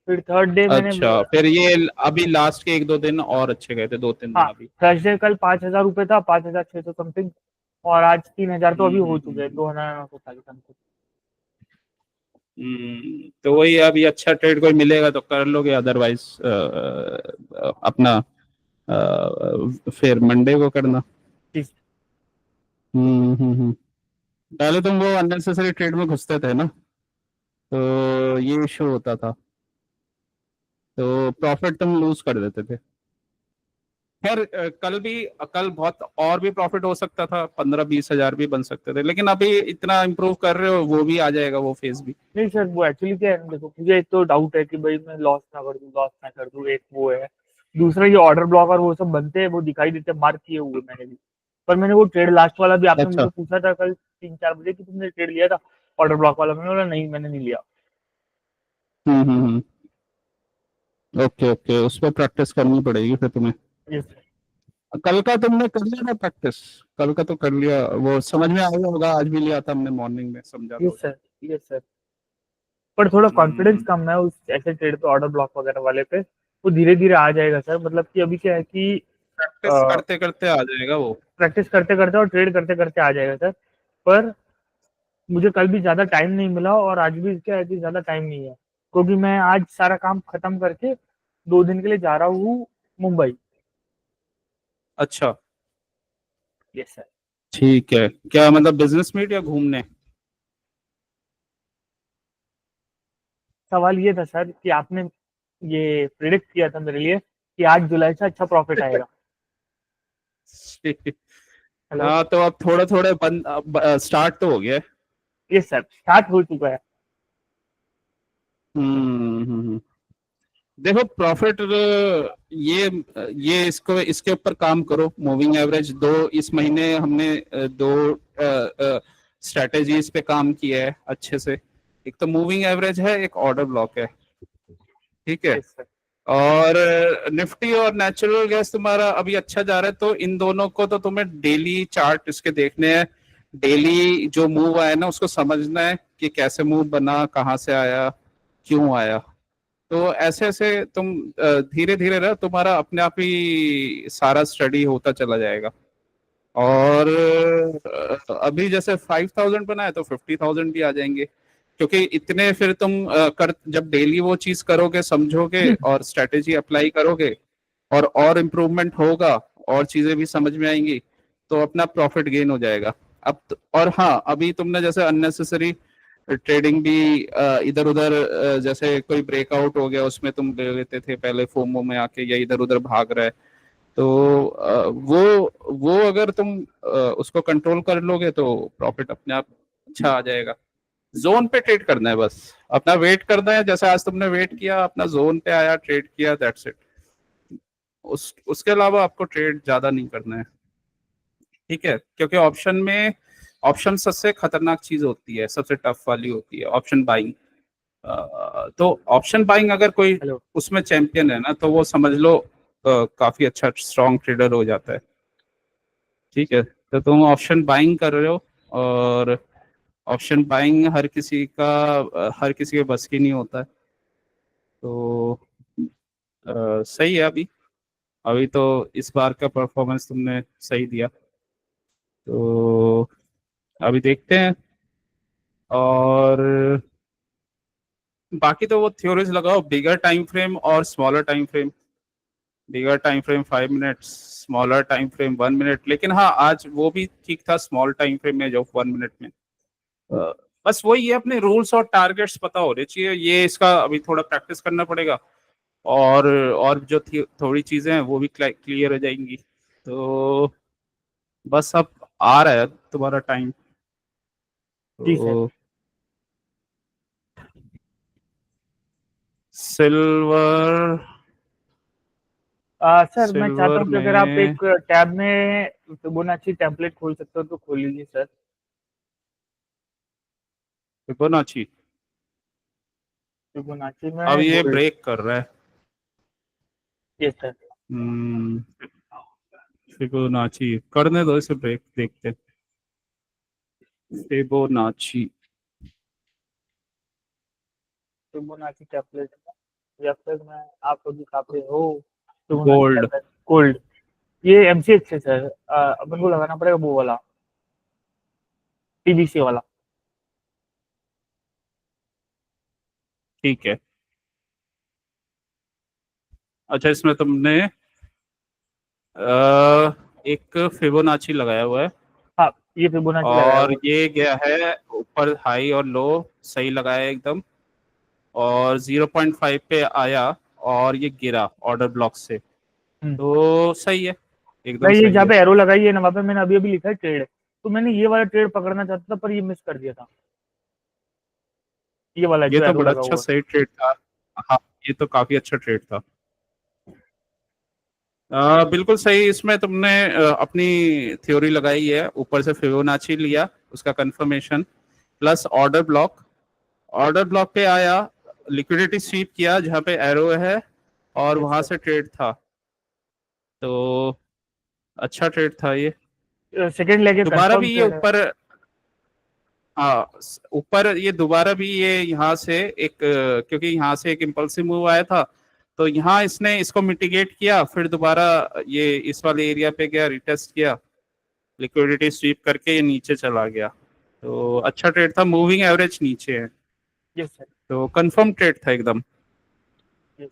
फिर थर्ड डे मैंने, अच्छा, फिर ये अभी लास्ट के 1-2 दिन और अच्छे गए थे, 2-3 दिन हाँ, अभी। थर्सडे कल 5,000 रुपए था, 5,600 समथिंग। और आज 3,000 तो अभी हो चुके हैं, हम्म। 2,940 समथिंग। तो वही, अभी अच्छा ट्रेड कोई मिलेगा तो कर लोगे, अदरवाइज अपना फिर मंडे को करना। हम्म। पहले तुम वो अननेसेसरी ट्रेड में घुसते थे ना, तो ये इशू होता था, तो प्रॉफिट तुम लूज कर देते थे। खैर कल बहुत और भी प्रॉफिट हो सकता था, 15-20 हजार भी बन सकते थे, लेकिन अभी इतना इम्प्रूव कर रहे हो, वो भी आ जाएगा वो फेज भी। नहीं सर, वो एक्चुअली क्या है ना, देखो मुझे एक तो डाउट है कि भाई मैं लॉस ना कर दूं, एक वो है। दूसरा, ये ऑर्डर ब्लॉक और वो सब बनते हैं, वो दिखाई देते हैं, मार्क किए हुए मैंने भी। पर मैंने वो ट्रेड लास्ट वाला भी, आपने अच्छा। मुझे पूछा था कल 3-4 बजे कि तुमने ट्रेड लिया था ऑर्डर ब्लॉक वाला, मैंने बोला नहीं, मैंने नहीं लिया। हम्म। ओके ओके, उस पर प्रैक्टिस करनी पड़ेगी फिर तुम्हें। यस कल का तुमने कर लिया था प्रैक्टिस? कल का तो कर लिया, वो समझ में आ गया होगा, आज भी लिया था हमने, मॉर्निंग में समझा यस तो। Sir, yes sir. पर थोड़ा कॉन्फिडेंस हम्म। कम है उस ऐसे ट्रेड पे, ऑर्डर ब्लॉक वगैरह वाले पे। वो धीरे धीरे आ जाएगा सर। मतलब कि अभी क्या है कि प्रैक्टिस करते करते आ जाएगा वो। प्रैक्टिस करते करते और ट्रेड करते करते आ जाएगा सर। पर मुझे कल भी ज्यादा टाइम नहीं मिला और आज भी क्या है कि ज्यादा टाइम नहीं है, क्योंकि मैं आज सारा काम खत्म करके 2 दिन के लिए जा रहा हूँ मुंबई। अच्छा, यस सर। ठीक है। क्या मतलब बिजनेस मीट या घूमने? सवाल ये था सर कि आपने ये प्रिडिक्ट किया था मेरे लिए कि 8 जुलाई से अच्छा प्रॉफिट आएगा। हेलो। हाँ, तो अब थोड़ा थोड़ा बंद स्टार्ट तो हो गया है। यस सर, स्टार्ट हो चुका है। हम्म। देखो प्रॉफिट, ये इसको इसके ऊपर काम करो। मूविंग एवरेज दो, इस महीने हमने दो स्ट्रेटेजीज पे काम किया है अच्छे से। एक तो मूविंग एवरेज है, एक ऑर्डर ब्लॉक है, ठीक है। Yes sir. और निफ्टी और नेचुरल गैस तुम्हारा अभी अच्छा जा रहा है, तो इन दोनों को तो तुम्हें डेली चार्ट इसके देखने हैं। डेली जो मूव आया ना उसको समझना है कि कैसे मूव बना, कहाँ से आया, क्यों आया। तो ऐसे ऐसे तुम धीरे धीरे ना तुम्हारा अपने आप ही सारा स्टडी होता चला जाएगा। और अभी जैसे 5,000 बनाए तो 50,000 भी आ जाएंगे, क्योंकि इतने फिर तुम कर जब डेली वो चीज करोगे, समझोगे और स्ट्रेटेजी अप्लाई करोगे, और इम्प्रूवमेंट होगा, और चीजें भी समझ में आएंगी, तो अपना प्रॉफिट गेन हो जाएगा। और हाँ, अभी तुमने जैसे अननेसेसरी ट्रेडिंग भी इधर उधर, जैसे कोई ब्रेकआउट हो गया उसमें तुम ले लेते थे पहले फोमो में आके, या इधर उधर भाग रहा है, तो वो अगर तुम उसको कंट्रोल कर लोगे तो प्रॉफिट अपने आप अच्छा आ जाएगा। जोन पे ट्रेड करना है बस, अपना वेट करना है। जैसे आज तुमने वेट किया, अपना जोन पे आया, ट्रेड किया, दैट्स इट। उसके अलावा आपको ट्रेड ज्यादा नहीं करना है, ठीक है। क्योंकि ऑप्शन सबसे खतरनाक चीज होती है, सबसे टफ वाली होती है ऑप्शन बाइंग। तो ऑप्शन बाइंग अगर कोई हेलो। उसमें चैंपियन है ना, तो वो समझ लो काफी अच्छा स्ट्रॉन्ग ट्रेडर हो जाता है, ठीक है। तो तुम ऑप्शन बाइंग कर रहे हो, और ऑप्शन बाइंग हर किसी के बस की नहीं होता है। तो सही है। अभी अभी तो इस बार का परफॉर्मेंस तुमने सही दिया, तो अभी देखते हैं। और बाकी तो वो थ्योरीज लगाओ, बिगर टाइम फ्रेम और smaller time frame. Bigger time frame 5 minutes, smaller time frame 1 minute. लेकिन हाँ, आज वो भी ठीक था स्मॉल टाइम फ्रेम में जो 1 मिनट में। अ, बस वही है, अपने रूल्स और टारगेट्स पता होने चाहिए। ये इसका अभी थोड़ा प्रैक्टिस करना पड़ेगा, और जो थोड़ी चीजें हैं वो भी क्लियर हो जाएंगी। तो बस अब आ रहा है तुम्हारा टाइम, जी सर। तो सिल्वर सर मैं चाहता सिल्वर हूँ कि अगर आप में एक टैब में फिबोनाची टेम्पलेट खोल सकते हो तो खोल लीजिए सर। फिबोनाची फिबोनाची अब में ये गोल्ड। ब्रेक कर रहा है। Yes sir. हम्म, फिबोनाची करने दो इसे ब्रेक, देखते हैं। फिबोनाची फिबोनाची टेम्पलेट या फिर मैं आप अभी काफी हो फिबोनाची गोल्ड, टेम्पलेट गोल्ड। ये एमसीएक्स है सर। अपन को लगाना पड़ेगा वो वाला, टीबीसी वाला। ठीक है। अच्छा, इसमें तुमने एक फिबोनाची लगाया हुआ है, हाँ, ये फिबोनाची लगाया और हुआ ये गया है ऊपर, हाई और लो सही लगाया है एकदम, और 0.5 पे आया, और ये गिरा ऑर्डर ब्लॉक से, है। तो सही है, मैं एकदम ये सही जहाँ है। पे एरो लगाई है ना वहाँ पे मैंने अभी अभी लिखा है ट्रेड, तो मैंने ये वाला ट्रेड पकड़ना चाहता था पर ये मिस कर दिया था, ये वाला ये जो तो एरो बड़ा लगा अच्छा हुआ है। सही ट्रेड था। हाँ, ये तो काफी अच्छा ट्रेड था। बिल्कुल सही। इसमें तुमने अपनी थ्योरी लगाई है, ऊपर से फिबोनाची लिया, उसका कंफर्मेशन, प्लस ऑर्डर ब्लॉक पे आया, लिक्विडिटी स्वीप किया जहाँ पे एरो है, और यस वहां सर। से ट्रेड था, तो अच्छा ट्रेड था ये। सेकंड लेग दोबारा कंफर्म भी ये ट्रेड है। ऊपर, हाँ, ऊपर ये दोबारा भी ये यहाँ से एक क्योंकि यहाँ से एक इम्पल्सिव मूव आया था, तो यहाँ इसने इसको मिटिगेट किया, फिर दोबारा ये इस वाले एरिया पे गया, रिटेस्ट किया, लिक्विडिटी स्वीप करके ये नीचे चला गया। तो अच्छा ट्रेड था, मूविंग एवरेज नीचे है, यस सर। तो कंफर्म ट्रेड था एकदम। यस।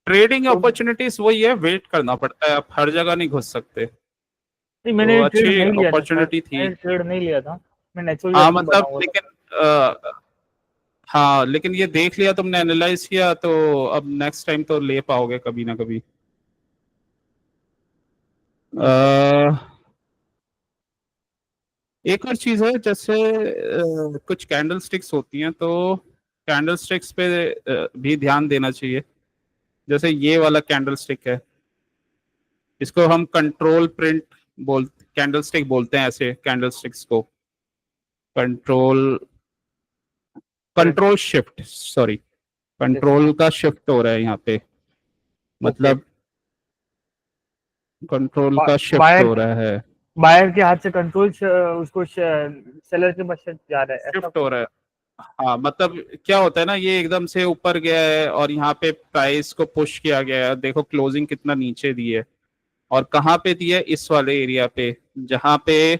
ट्रेडिंग तो अपॉर्चुनिटीज वही है, वेट करना पड़ता है, आप हर जगह नहीं घुस सकते। नहीं, तो मैंने ट्रेड अच्छी नहीं लिया था सर, अपॉर्चुनिटी थी। मैंने ट्रेड नहीं लिया था, मैं नेचुरली हाँ अकाउंट बना मतलब हुआ था। लेकिन हाँ लेकिन ये देख लिया तुमने, एनालाइज किया, तो अब नेक्स्ट टाइम तो ले पाओगे कभी ना कभी। एक और चीज है, जैसे कुछ कैंडल स्टिक्स होती हैं, तो कैंडल स्टिक्स पे भी ध्यान देना चाहिए। जैसे ये वाला कैंडल स्टिक है, इसको हम कंट्रोल प्रिंट बोल कैंडल स्टिक बोलते हैं, ऐसे कैंडल स्टिक्स को control control shift, sorry, yes. Control का शिफ्ट हो रहा है यहाँ पे, ओके। मतलब कंट्रोल का शिफ्ट बायर हो रहा है, बायर के हाथ से कंट्रोल उसको सेलर के पास जा रहा है, ऐसा शिफ्ट कुछ। हो रहा है। हाँ मतलब क्या होता है ना, ये एकदम से ऊपर गया है और यहाँ पे प्राइस को पुश किया गया है, देखो क्लोजिंग कितना नीचे दी है, और कहाँ पे दी है, इस वाले एरिया पे जहाँ पे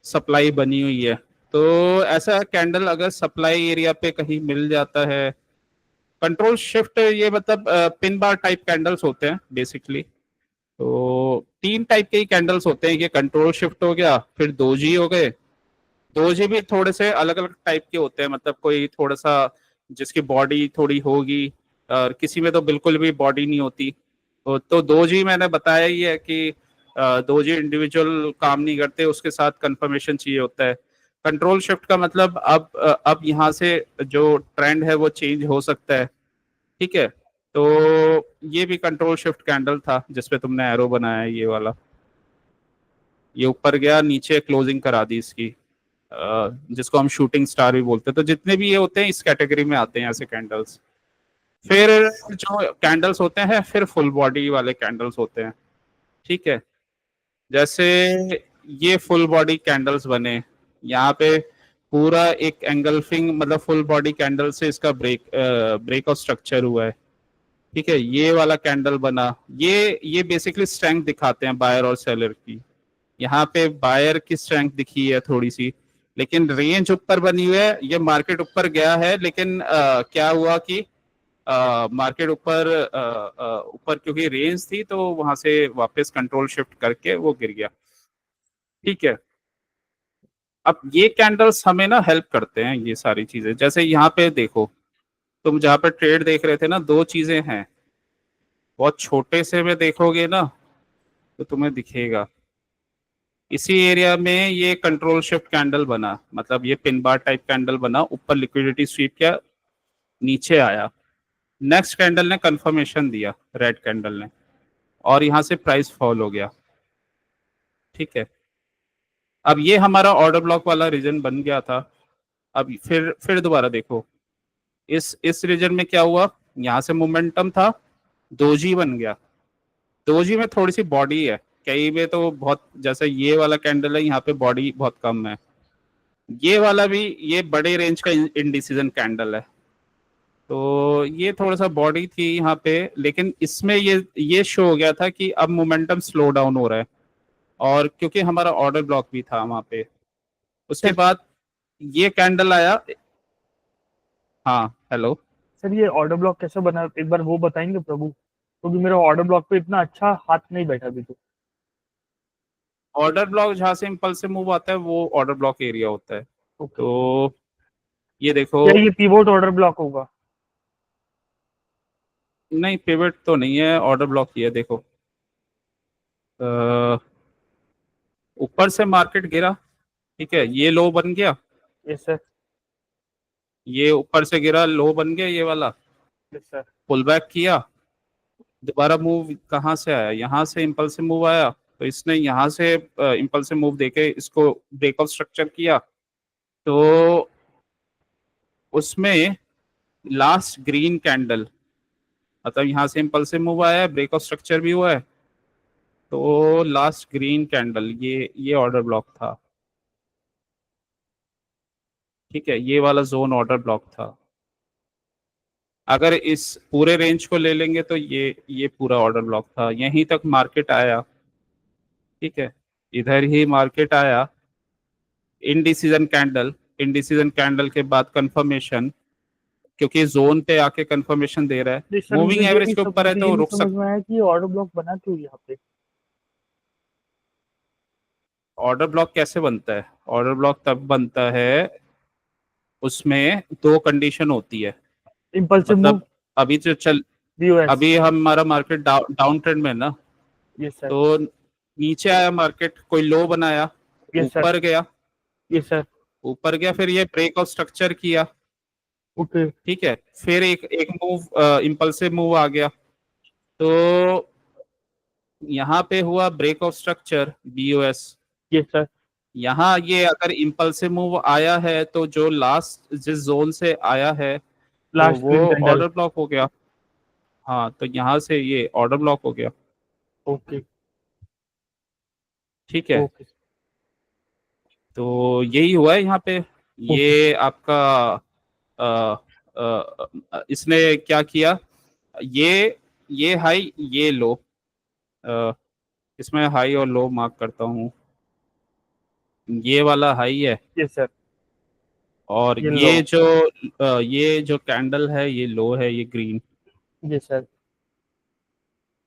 सप्लाई बनी हुई है। तो ऐसा कैंडल अगर सप्लाई एरिया पे कहीं मिल जाता है, कंट्रोल शिफ्ट, ये मतलब पिन बार टाइप कैंडल्स होते हैं बेसिकली। तो तीन टाइप के ही कैंडल्स होते हैं, ये कंट्रोल शिफ्ट हो गया, फिर दोजी हो गए। दोजी भी थोड़े से अलग अलग टाइप के होते हैं, मतलब कोई थोड़ा सा जिसकी बॉडी थोड़ी होगी, और किसी में तो बिल्कुल भी बॉडी नहीं होती। तो दोजी मैंने बताया ही है कि दोजी इंडिविजुअल काम नहीं करते, उसके साथ कंफर्मेशन चाहिए होता है। कंट्रोल शिफ्ट का मतलब अब यहाँ से जो ट्रेंड है वो चेंज हो सकता है, ठीक है। तो ये भी कंट्रोल शिफ्ट कैंडल था जिसपे तुमने एरो बनाया है, ये वाला। ये ऊपर गया, नीचे क्लोजिंग करा दी इसकी, जिसको हम शूटिंग स्टार भी बोलते हैं। तो जितने भी ये होते हैं इस कैटेगरी में आते हैं ऐसे कैंडल्स। फिर जो कैंडल्स होते हैं, फिर फुल बॉडी वाले कैंडल्स होते हैं, ठीक है। जैसे ये फुल बॉडी कैंडल्स बने, यहाँ पे पूरा एक एंगल्फिंग, मतलब फुल बॉडी कैंडल से इसका ब्रेक ऑफ स्ट्रक्चर हुआ है, ठीक है। ये वाला कैंडल बना, ये बेसिकली स्ट्रेंथ दिखाते हैं बायर और सेलर की। यहाँ पे बायर की स्ट्रेंथ दिखी है थोड़ी सी, लेकिन रेंज ऊपर बनी हुई है, ये मार्केट ऊपर गया है, लेकिन क्या हुआ कि मार्केट ऊपर क्योंकि रेंज थी, तो वहां से वापस कंट्रोल शिफ्ट करके वो गिर गया, ठीक है। अब ये कैंडल्स हमें ना हेल्प करते हैं, ये सारी चीजें। जैसे यहाँ पे देखो, तुम जहाँ पे ट्रेड देख रहे थे ना, दो चीजें हैं, बहुत छोटे से में देखोगे ना तो तुम्हें दिखेगा। इसी एरिया में ये कंट्रोल शिफ्ट कैंडल बना, मतलब ये पिन बार टाइप कैंडल बना, ऊपर लिक्विडिटी स्वीप किया, नीचे आया, नेक्स्ट कैंडल ने कंफर्मेशन दिया, रेड कैंडल ने, और यहाँ से प्राइस फॉल हो गया, ठीक है। अब ये हमारा ऑर्डर ब्लॉक वाला रीजन बन गया था। अब फिर दोबारा देखो, इस रीजन में क्या हुआ, यहाँ से मोमेंटम था, दोजी बन गया। दोजी में थोड़ी सी बॉडी है, कई में तो बहुत, जैसे ये वाला कैंडल है, यहाँ पे बॉडी बहुत कम है। ये वाला भी, ये बड़े रेंज का इंडिसीजन कैंडल है, तो ये थोड़ा सा बॉडी थी यहाँ पे, लेकिन इसमें ये शो हो गया था कि अब मोमेंटम स्लो डाउन हो रहा है, और क्योंकि हमारा ऑर्डर ब्लॉक भी था वहां पे। उसके सर बाद ये कैंडल आया। हाँ हेलो। सर, ये ऑर्डर ब्लॉक कैसे बना, एक बार वो बताएंगे प्रभु, क्योंकि मेरा ऑर्डर ब्लॉक पे इतना अच्छा हाथ नहीं बैठा अभी तो। ऑर्डर ब्लॉक जहाँ से इम्पल्स से मूव आता है वो ऑर्डर ब्लॉक एरिया होता है। ओके। तो ये देखो, क्या ये पिवोट ऑर्डर ब्लॉक होगा? नहीं पिवट तो नहीं है, ऑर्डर ब्लॉक ही है, देखो ऊपर से मार्केट गिरा, ठीक है, ये लो बन गया, यस सर। ये ऊपर से गिरा, लो बन गया ये वाला, यस सर। पुल बैक किया, दोबारा मूव कहाँ से आया, यहाँ से इम्पल्सिव मूव आया, तो इसने यहाँ से इम्पल्सिव मूव देके इसको ब्रेक ऑफ स्ट्रक्चर किया। तो उसमें लास्ट ग्रीन कैंडल, मतलब यहाँ से इम्पल्सिव मूव आया है, ब्रेक ऑफ स्ट्रक्चर भी हुआ है, तो लास्ट ग्रीन कैंडल ये ऑर्डर ब्लॉक था, ठीक है, ये वाला जोन ऑर्डर ब्लॉक था। अगर इस पूरे रेंज को ले लेंगे तो ये पूरा ऑर्डर ब्लॉक था, यहीं तक मार्केट आया, ठीक है, इधर ही मार्केट आया, इनडिसीजन कैंडल के बाद कंफर्मेशन, क्योंकि जोन पे आके कंफर्मेशन दे रहा है, नहीं सर, मूविंग एवरेज के ऊपर है मुझे ये तो नहीं रुक समझ सकता। में आया कि ऑर्डर ब्लॉक बना क्यों यहाँ पे। ऑर्डर ब्लॉक कैसे बनता है? ऑर्डर ब्लॉक तब बनता है, उसमें दो कंडीशन होती है, इम्पल्सिव मूव, मतलब अभी जो चल वीओएस। अभी हमारा मार्केट डाउन ट्रेंड में है ना, यस सर। तो नीचे आया मार्केट, कोई लो बनाया, यस सर। ऊपर गया, यस सर। ऊपर गया, फिर ये ब्रेक ऑफ स्ट्रक्चर किया, ओके। ठीक है, फिर एक एक मूव, इम्पल्सिव मूव आ गया, तो यहाँ पे हुआ break of structure, BOS. Yes sir. यहाँ ये अगर इम्पल्सिव मूव आया है तो जो लास्ट जिस जोन से आया है तो लास्ट वो ग्रीन कैंडल। ऑर्डर ब्लॉक हो गया। हाँ, तो यहाँ से ये ऑर्डर ब्लॉक हो गया, ओके। ठीक है। ओके। तो यही हुआ है यहाँ पे, ओके। ये आपका इसने क्या किया, ये हाई ये लो, इसमें हाई और लो मार्क करता हूँ, ये वाला हाई है, यस सर। और ये लो। ये जो कैंडल है ये लो है, ये ग्रीन। Yes sir.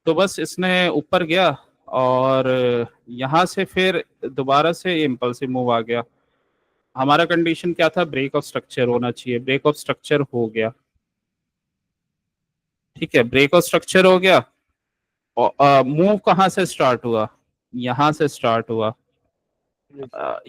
तो बस इसने ऊपर गया, और यहाँ से फिर दोबारा से इम्पल्सिव मूव आ गया। हमारा कंडीशन क्या था, ब्रेक ऑफ स्ट्रक्चर होना चाहिए, ब्रेक ऑफ स्ट्रक्चर हो गया, ठीक है, ब्रेक ऑफ स्ट्रक्चर हो गया। और मूव कहाँ से स्टार्ट हुआ, यहाँ से स्टार्ट हुआ। Yes sir. अ,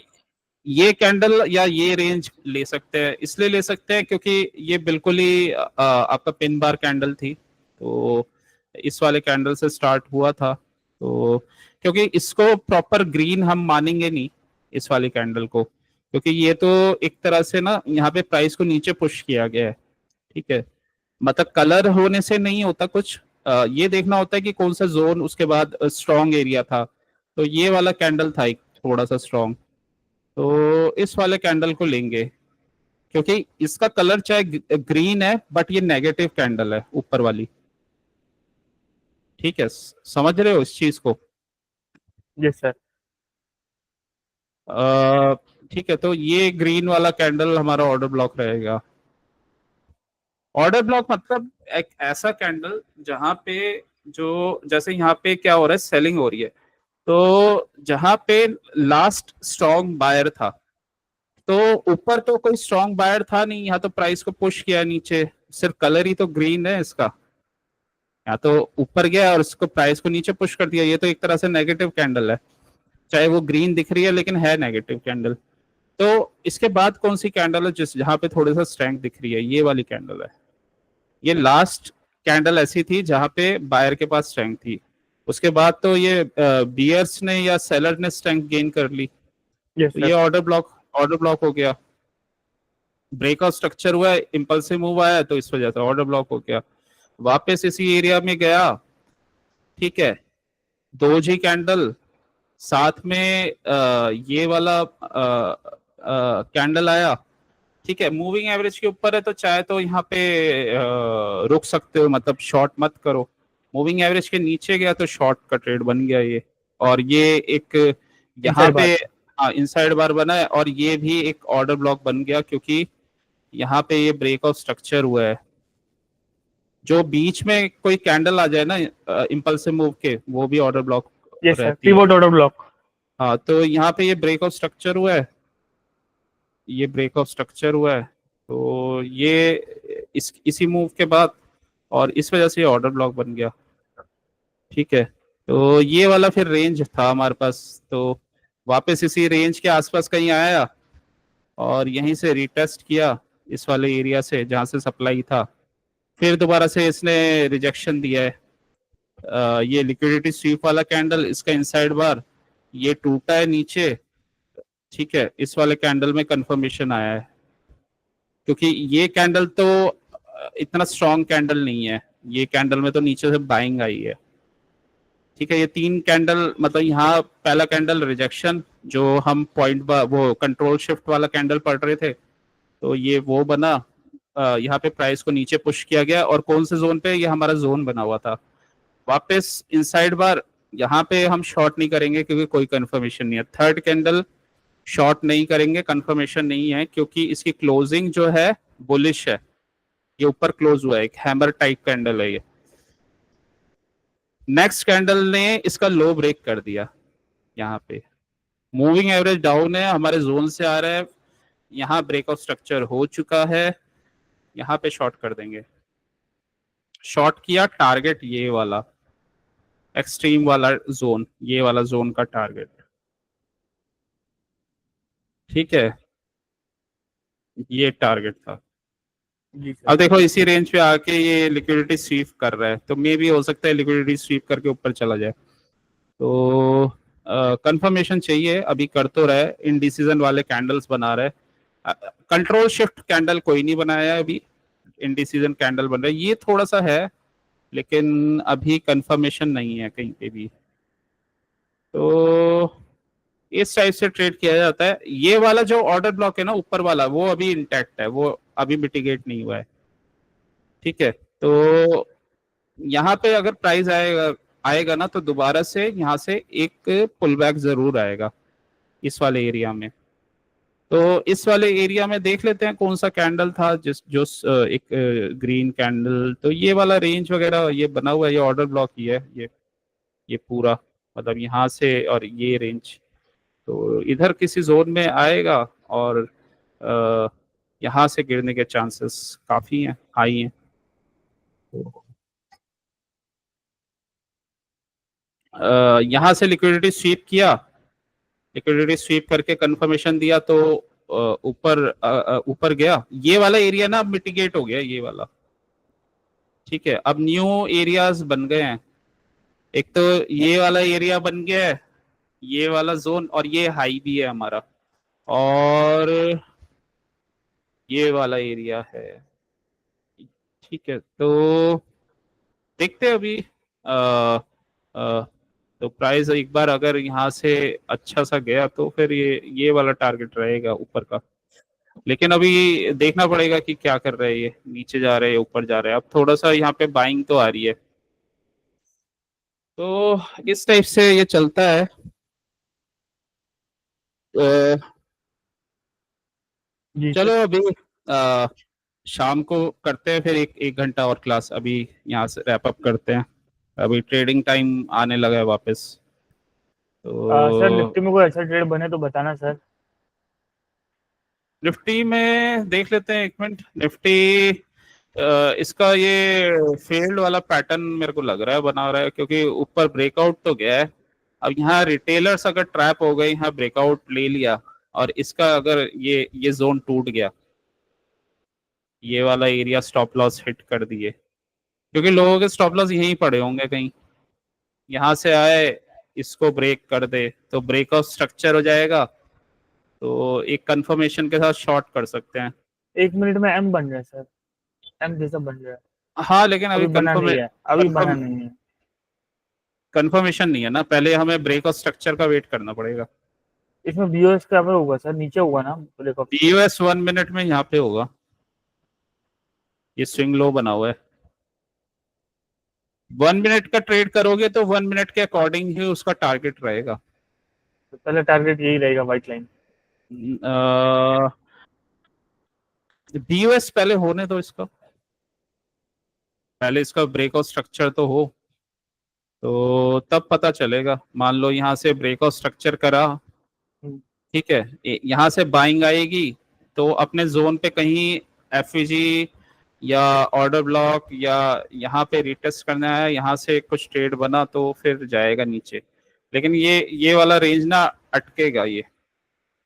ये कैंडल या ये रेंज ले सकते हैं, इसलिए ले सकते हैं क्योंकि ये बिल्कुल ही आपका पिन बार कैंडल थी, तो इस वाले कैंडल से स्टार्ट हुआ था, तो क्योंकि इसको प्रॉपर ग्रीन हम मानेंगे नहीं, इस वाली कैंडल को, क्योंकि ये तो एक तरह से ना यहाँ पे प्राइस को नीचे पुश किया गया है, ठीक है, मतलब कलर होने से नहीं होता कुछ, ये देखना होता है कि कौन सा जोन उसके बाद स्ट्रॉन्ग एरिया था, तो ये वाला कैंडल था एक थोड़ा सा स्ट्रॉन्ग, तो इस वाले कैंडल को लेंगे, क्योंकि इसका कलर चाहे ग्रीन है बट ये नेगेटिव कैंडल है ऊपर वाली, ठीक है, समझ रहे हो इस चीज को? Yes sir. ठीक है, तो ये ग्रीन वाला कैंडल हमारा ऑर्डर ब्लॉक रहेगा। ऑर्डर ब्लॉक मतलब एक ऐसा कैंडल जहां पे जो, जैसे यहाँ पे क्या हो रहा है, सेलिंग हो रही है, तो जहां पे लास्ट स्ट्रॉन्ग बायर था, तो ऊपर तो कोई स्ट्रॉन्ग बायर था नहीं, यहाँ तो प्राइस को पुश किया नीचे, सिर्फ कलर ही तो ग्रीन है इसका, यहाँ तो ऊपर गया और इसको प्राइस को नीचे पुश कर दिया, ये तो एक तरह से नेगेटिव कैंडल है, चाहे वो ग्रीन दिख रही है लेकिन है नेगेटिव कैंडल। तो इसके बाद कौन सी कैंडल है जिस जहां पे थोड़ी सा स्ट्रेंथ दिख रही है, ये वाली कैंडल है, ये लास्ट कैंडल ऐसी थी जहां पे बायर के पास स्ट्रेंथ थी, उसके बाद तो ये बियर्स ने या सेलर ने स्ट्रेंथ गेन कर ली, यस तो सर। ये ऑर्डर ब्लॉक हो गया, ब्रेकआउट स्ट्रक्चर हुआ है, इंपल्सिव मूव आया तो इस वजह से ऑर्डर ब्लॉक हो गया, वापस इसी एरिया में गया, ठीक है, दो जी कैंडल, साथ में ये वाला कैंडल आया, ठीक है, मूविंग एवरेज के ऊपर है तो चाहे तो यहाँ पे रुक सकते हो, मतलब शॉर्ट मत करो, मूविंग एवरेज के नीचे गया तो शॉर्ट का ट्रेड बन गया ये, और ये एक यहाँ इनसाइड पे बार। इनसाइड बार बना है, और ये भी एक ऑर्डर ब्लॉक बन गया क्योंकि यहाँ पे ये ब्रेक ऑफ स्ट्रक्चर हुआ है, जो बीच में कोई कैंडल आ जाए ना इम्पल्सिव मूव के, वो भी ऑर्डर ब्लॉक यस सर, रहती है। Pivot order block. हाँ, तो यहाँ पे ये ब्रेक ऑफ स्ट्रक्चर हुआ है, ये ब्रेक ऑफ स्ट्रक्चर हुआ है, तो ये इसी मूव के बाद, और इस वजह से ऑर्डर ब्लॉक बन गया, ठीक है, तो ये वाला फिर रेंज था हमारे पास, तो वापस इसी रेंज के आसपास कहीं आया, और यहीं से रिटेस्ट किया इस वाले एरिया से जहां से सप्लाई था, फिर दोबारा से इसने रिजेक्शन दिया है, ये लिक्विडिटी स्वीप वाला कैंडल, इसका इनसाइड बार ये टूटा है नीचे, ठीक है, इस वाले कैंडल में कंफर्मेशन आया है, क्योंकि ये कैंडल तो इतना स्ट्रॉन्ग कैंडल नहीं है, ये कैंडल में तो नीचे से बाइंग आई है, ठीक है, ये तीन कैंडल, मतलब यहाँ पहला कैंडल रिजेक्शन, जो हम वो कंट्रोल शिफ्ट वाला कैंडल पढ़ रहे थे, तो ये वो बना, यहाँ पे प्राइस को नीचे पुश किया गया, और कौन से जोन पे, ये हमारा जोन बना हुआ था। वापस इनसाइड बार, यहाँ पे हम शॉर्ट नहीं करेंगे क्योंकि कोई कंफर्मेशन नहीं है। थर्ड कैंडल शॉर्ट नहीं करेंगे, कंफर्मेशन नहीं है, क्योंकि इसकी क्लोजिंग जो है बुलिश है। ये ऊपर क्लोज हुआ है, एक हैमर टाइप कैंडल है ये। नेक्स्ट कैंडल ने इसका लो ब्रेक कर दिया, यहाँ पे मूविंग एवरेज डाउन है, हमारे जोन से आ रहा है, यहाँ ब्रेकआउट स्ट्रक्चर हो चुका है, यहाँ पे शॉर्ट कर देंगे। शॉर्ट किया, टारगेट ये वाला एक्सट्रीम वाला जोन, ये वाला जोन का टारगेट, ठीक है, ये टारगेट था। जी अब सर। देखो इसी रेंज पे आके ये लिक्विडिटी स्वीप कर रहा है, तो मे भी हो सकता है लिक्विडिटी स्वीप करके ऊपर चला जाए। तो कंफर्मेशन चाहिए, अभी कर तो रहा है, इनडिसीजन वाले कैंडल्स बना रहा है। कंट्रोल शिफ्ट कैंडल कोई नहीं बनाया है अभी, इनडिसीजन कैंडल बन रहा है, ये थोड़ा सा है, लेकिन अभी कंफर्मेशन नहीं है कहीं पे भी। तो इस टाइप से ट्रेड किया जाता है। ये वाला जो ऑर्डर ब्लॉक है ना ऊपर वाला, वो अभी इंटैक्ट है, वो अभी मिटिगेट नहीं हुआ है, ठीक है। तो यहाँ पे अगर प्राइस आएगा आएगा ना, तो दोबारा से यहाँ से एक पुल बैक जरूर आएगा इस वाले एरिया में। तो इस वाले एरिया में देख लेते हैं कौन सा कैंडल था जिस जो एक ग्रीन कैंडल, तो ये वाला रेंज वगैरह ये बना हुआ है, ये ऑर्डर ब्लॉक ही है, ये पूरा, मतलब यहाँ से और ये रेंज, तो इधर किसी जोन में आएगा, और यहाँ से गिरने के चांसेस काफी हैं, हाई हैं। यहाँ से लिक्विडिटी स्वीप किया, लिक्विडिटी स्वीप करके कंफर्मेशन दिया, तो ऊपर गया, ये वाला एरिया ना अब मिटिगेट हो गया, ये वाला, ठीक है। अब न्यू एरियाज बन गए हैं, एक तो ये वाला एरिया बन गया है, ये वाला जोन, और ये हाई भी है हमारा, और ये वाला एरिया है, ठीक है। तो देखते हैं अभी, आ, तो प्राइस एक बार अगर यहाँ से अच्छा सा गया तो फिर ये वाला टारगेट रहेगा ऊपर का, लेकिन अभी देखना पड़ेगा कि क्या कर रहे हैं, ये नीचे जा रहे हैं ऊपर जा रहे हैं। अब थोड़ा सा यहाँ पे बाइंग तो आ रही है, तो इस टाइप से ये चलता है। अ, जी चलो सर। अभी अ, शाम को करते हैं फिर एक एक घंटा और क्लास, अभी यहाँ से रैप अप करते हैं, अभी ट्रेडिंग टाइम आने लगा है वापस। सर तो निफ्टी में कोई अच्छा ट्रेड बने तो बताना सर। निफ्टी में देख लेते हैं, एक मिनट। निफ्टी इसका ये फेल्ड वाला पैटर्न मेरे को लग रहा है बना रहा है, क्योंकि ऊपर ब्रेकआउट तो गया है। अब यहाँ रिटेलर्स अगर ट्रैप हो गए, यहाँ ब्रेकआउट ले लिया, और इसका अगर ये जोन टूट गया, ये वाला एरिया स्टॉप लॉस हिट कर दिए, क्योंकि लोगों के स्टॉप लॉस यहीं पड़े होंगे कहीं, यहाँ से आए, इसको ब्रेक कर दे तो ब्रेकआउट स्ट्रक्चर हो जाएगा, तो एक कंफर्मेशन के साथ शॉर्ट कर सकते हैं। 1 मिनट में एम बन रहा है सर, एम जैसा बन रहा है। हाँ, लेकिन अभी अभी बना नहीं है, अभी बना कंफर्म नहीं है। कंफर्मेशन नहीं है ना, पहले हमें ब्रेकआउट स्ट्रक्चर का वेट करना पड़ेगा। इसमें बीओएस का होगा सर, नीचे होगा ना ब्रेकअप। पीओएस 1 मिनट में यहाँ पे होगा, ये स्विंग लो बना हुआ है। 1 मिनट का ट्रेड करोगे तो 1 मिनट के अकॉर्डिंग ही उसका टारगेट रहेगा। तो पहले टारगेट यही रहेगा, व्हाइट लाइन। बीओएस पहले होने दो इसका, पहले इसका ब्रेकआउट स्ट्रक्चर तो हो, तो तब पता चलेगा। मान लो यहाँ से ब्रेकआउट स्ट्रक्चर करा, हम्म, ठीक है, यहाँ से बाइंग आएगी, तो अपने जोन पे कहीं एफईजी या ऑर्डर ब्लॉक या यहाँ पे रिटेस्ट करना है, यहाँ से कुछ ट्रेड बना तो फिर जाएगा नीचे, लेकिन ये वाला रेंज ना अटकेगा ये।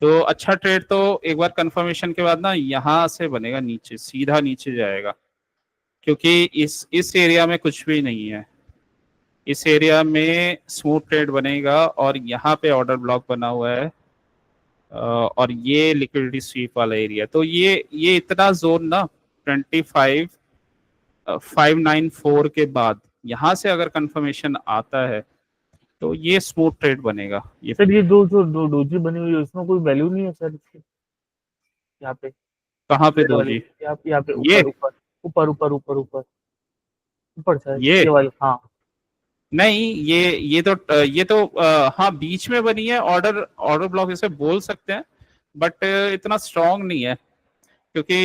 तो अच्छा ट्रेड तो एक बार कंफर्मेशन के बाद ना यहाँ से बनेगा, नीचे सीधा नीचे जाएगा, क्योंकि इस एरिया में कुछ भी नहीं है, इस एरिया में स्मूथ ट्रेड बनेगा, और यहाँ पे ऑर्डर ब्लॉक बना हुआ है, और ये लिक्विडिटी स्वीप वाला एरिया, तो ये इतना जोन ना 25,594 के बाद यहाँ से अगर कंफर्मेशन आता है तो ये स्मूथ ट्रेड बनेगा सर ये दो जो डोजी बनी हुई है उसमें कोई वैल्यू नहीं है सर इसकी यहाँ पे। कहाँ पे ये दो वाली, जी? यहाँ पे ये ऊपर ऊपर ऊपर ऊपर ऊपर ऊपर ऊपर सर, ये ये वाली, हाँ। नहीं, ये तो हाँ बीच में बनी है, ऑर्डर ऑर्डर ब्लॉक इसे बोल सकते हैं, बट इतना स्ट्रांग नहीं है, क्योंकि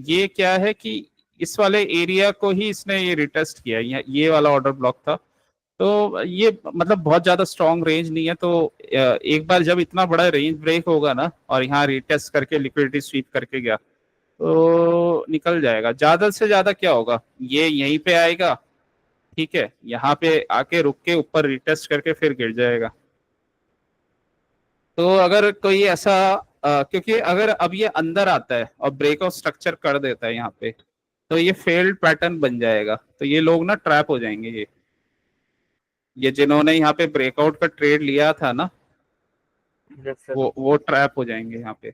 ये क्या है कि इस वाले एरिया को ही इसने ये रिटेस्ट किया है, ये वाला ऑर्डर ब्लॉक था, तो ये मतलब बहुत ज्यादा स्ट्रांग रेंज नहीं है, तो एक बार जब इतना बड़ा रेंज ब्रेक होगा ना और यहाँ रिटेस्ट करके लिक्विडिटी स्वीप करके गया तो निकल जाएगा। ज्यादा से ज्यादा क्या होगा, ये यहीं पे आएगा, ठीक है, यहाँ पे आके रुक के ऊपर रिटेस्ट करके फिर गिर जाएगा। तो अगर कोई ऐसा क्योंकि अगर अब ये अंदर आता है और ब्रेकआउट स्ट्रक्चर कर देता है यहाँ पे, तो ये फेल्ड पैटर्न बन जाएगा, तो ये लोग ना ट्रैप हो जाएंगे। ये जिन्होंने यहाँ पे ब्रेकआउट का ट्रेड लिया था ना, यस सर। वो ट्रैप हो जाएंगे यहाँ पे,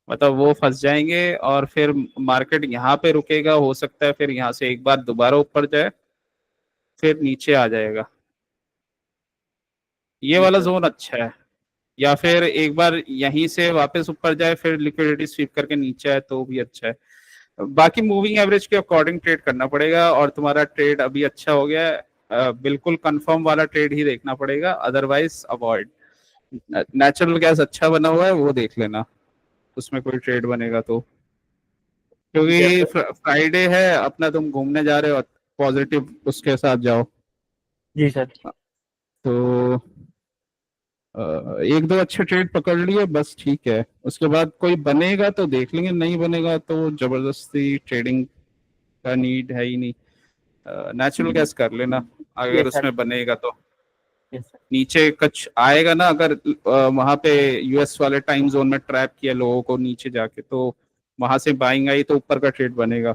मतलब वो फंस जाएंगे, और फिर मार्केट यहाँ पे रुकेगा, हो सकता है फिर यहाँ से एक बार दोबारा ऊपर जाए, फिर नीचे आ जाएगा। ये जी वाला सर। जोन अच्छा है, या फिर एक बार यहीं से वापस ऊपर जाए फिर लिक्विडिटी स्वीप करके नीचे आए तो भी अच्छा है। बाकी मूविंग एवरेज के अकॉर्डिंग ट्रेड करना पड़ेगा, और तुम्हारा ट्रेड अभी अच्छा हो गया है, बिल्कुल कंफर्म वाला ट्रेड ही देखना पड़ेगा, अदरवाइज अवॉइड। नेचुरल गैस अच्छा बना हुआ है वो देख लेना, उसमें कोई ट्रेड बनेगा तो, यस क्योंकि सर। फ्राइडे है अपना, तुम घूमने जा रहे हो, पॉजिटिव उसके साथ जाओ। जी सर। तो एक दो अच्छे ट्रेड पकड़ लिए बस, ठीक है, उसके बाद कोई बनेगा तो देख लेंगे, नहीं बनेगा तो जबरदस्ती ट्रेडिंग का नीड है ही नहीं। नेचुरल गैस कर लेना अगर यस सर। उसमें बनेगा तो। Yes sir. नीचे कुछ आएगा ना, अगर वहां पे यूएस वाले टाइम जोन में ट्रैप किया लोगों को नीचे जाके, तो वहां से बाइंग आई तो ऊपर का ट्रेड बनेगा।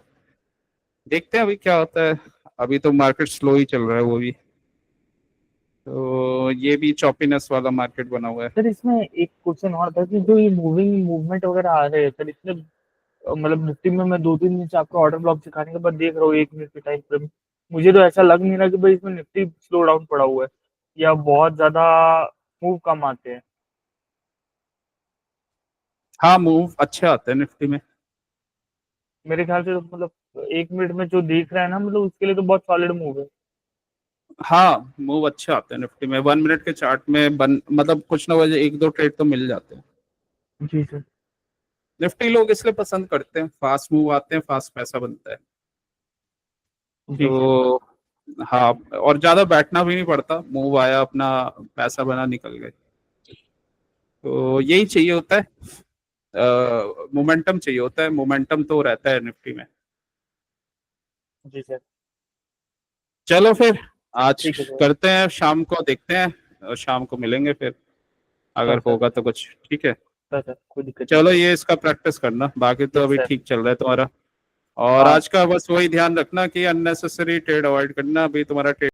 देखते हैं अभी क्या होता है, अभी तो मार्केट स्लो ही चल रहा है वो भी, तो ये भी चॉपीनेस वाला मार्केट बना हुआ है। सर इसमें एक क्वेश्चन और था कि जो ये मूविंग मूवमेंट वगैरह आ रहे हैं सर, इसमें मतलब निफ्टी में मैं 2-3 दिन से आपका ऑर्डर ब्लॉक सिखाने के बाद देख रहा हूँ 1 मिनट के टाइम फ्रेम, मुझे तो ऐसा लग नहीं रहा कि भाई इसमें निफ्टी स्लो डाउन पड़ा हुआ है या बहुत ज्यादा मूव कम आते हैं। हाँ मूव अच्छे आते हैं निफ्टी में। मेरे ख्याल से तो मतलब 1 मिनट में जो देख रहा है ना, मतलब उसके लिए तो बहुत सॉलिड मूव है। हाँ मूव अच्छे आते हैं निफ्टी में, 1 मिनट के चार्ट में मतलब कुछ ना वजह एक दो ट्रेड तो मिल जाते हैं। जी सर। निफ्टी लोग इसलिए पसंद करते हैं, फास्ट मूव आते हैं, फास्ट पैसा बनता है। जी सर। तो हाँ, और ज्यादा बैठना भी नहीं पड़ता, मूव आया अपना पैसा बना निकल गए, तो यही चाहिए होता है, मोमेंटम चाहिए होता है, मोमेंटम तो रहता है निफ्टी में। जी सर। चलो फिर आज ठीक है सर। करते हैं, शाम को देखते हैं, और शाम को मिलेंगे फिर सर अगर सर। होगा तो कुछ, ठीक है। सर कोई दिक्कत नहीं चलो सर। ये इसका प्रैक्टिस करना, बाकी तो यस अभी सर। ठीक चल रहा है तुम्हारा। और हाँ। आज का बस वही ध्यान रखना कि अननेसेसरी ट्रेड अवॉइड करना, अभी तुम्हारा ट्रेड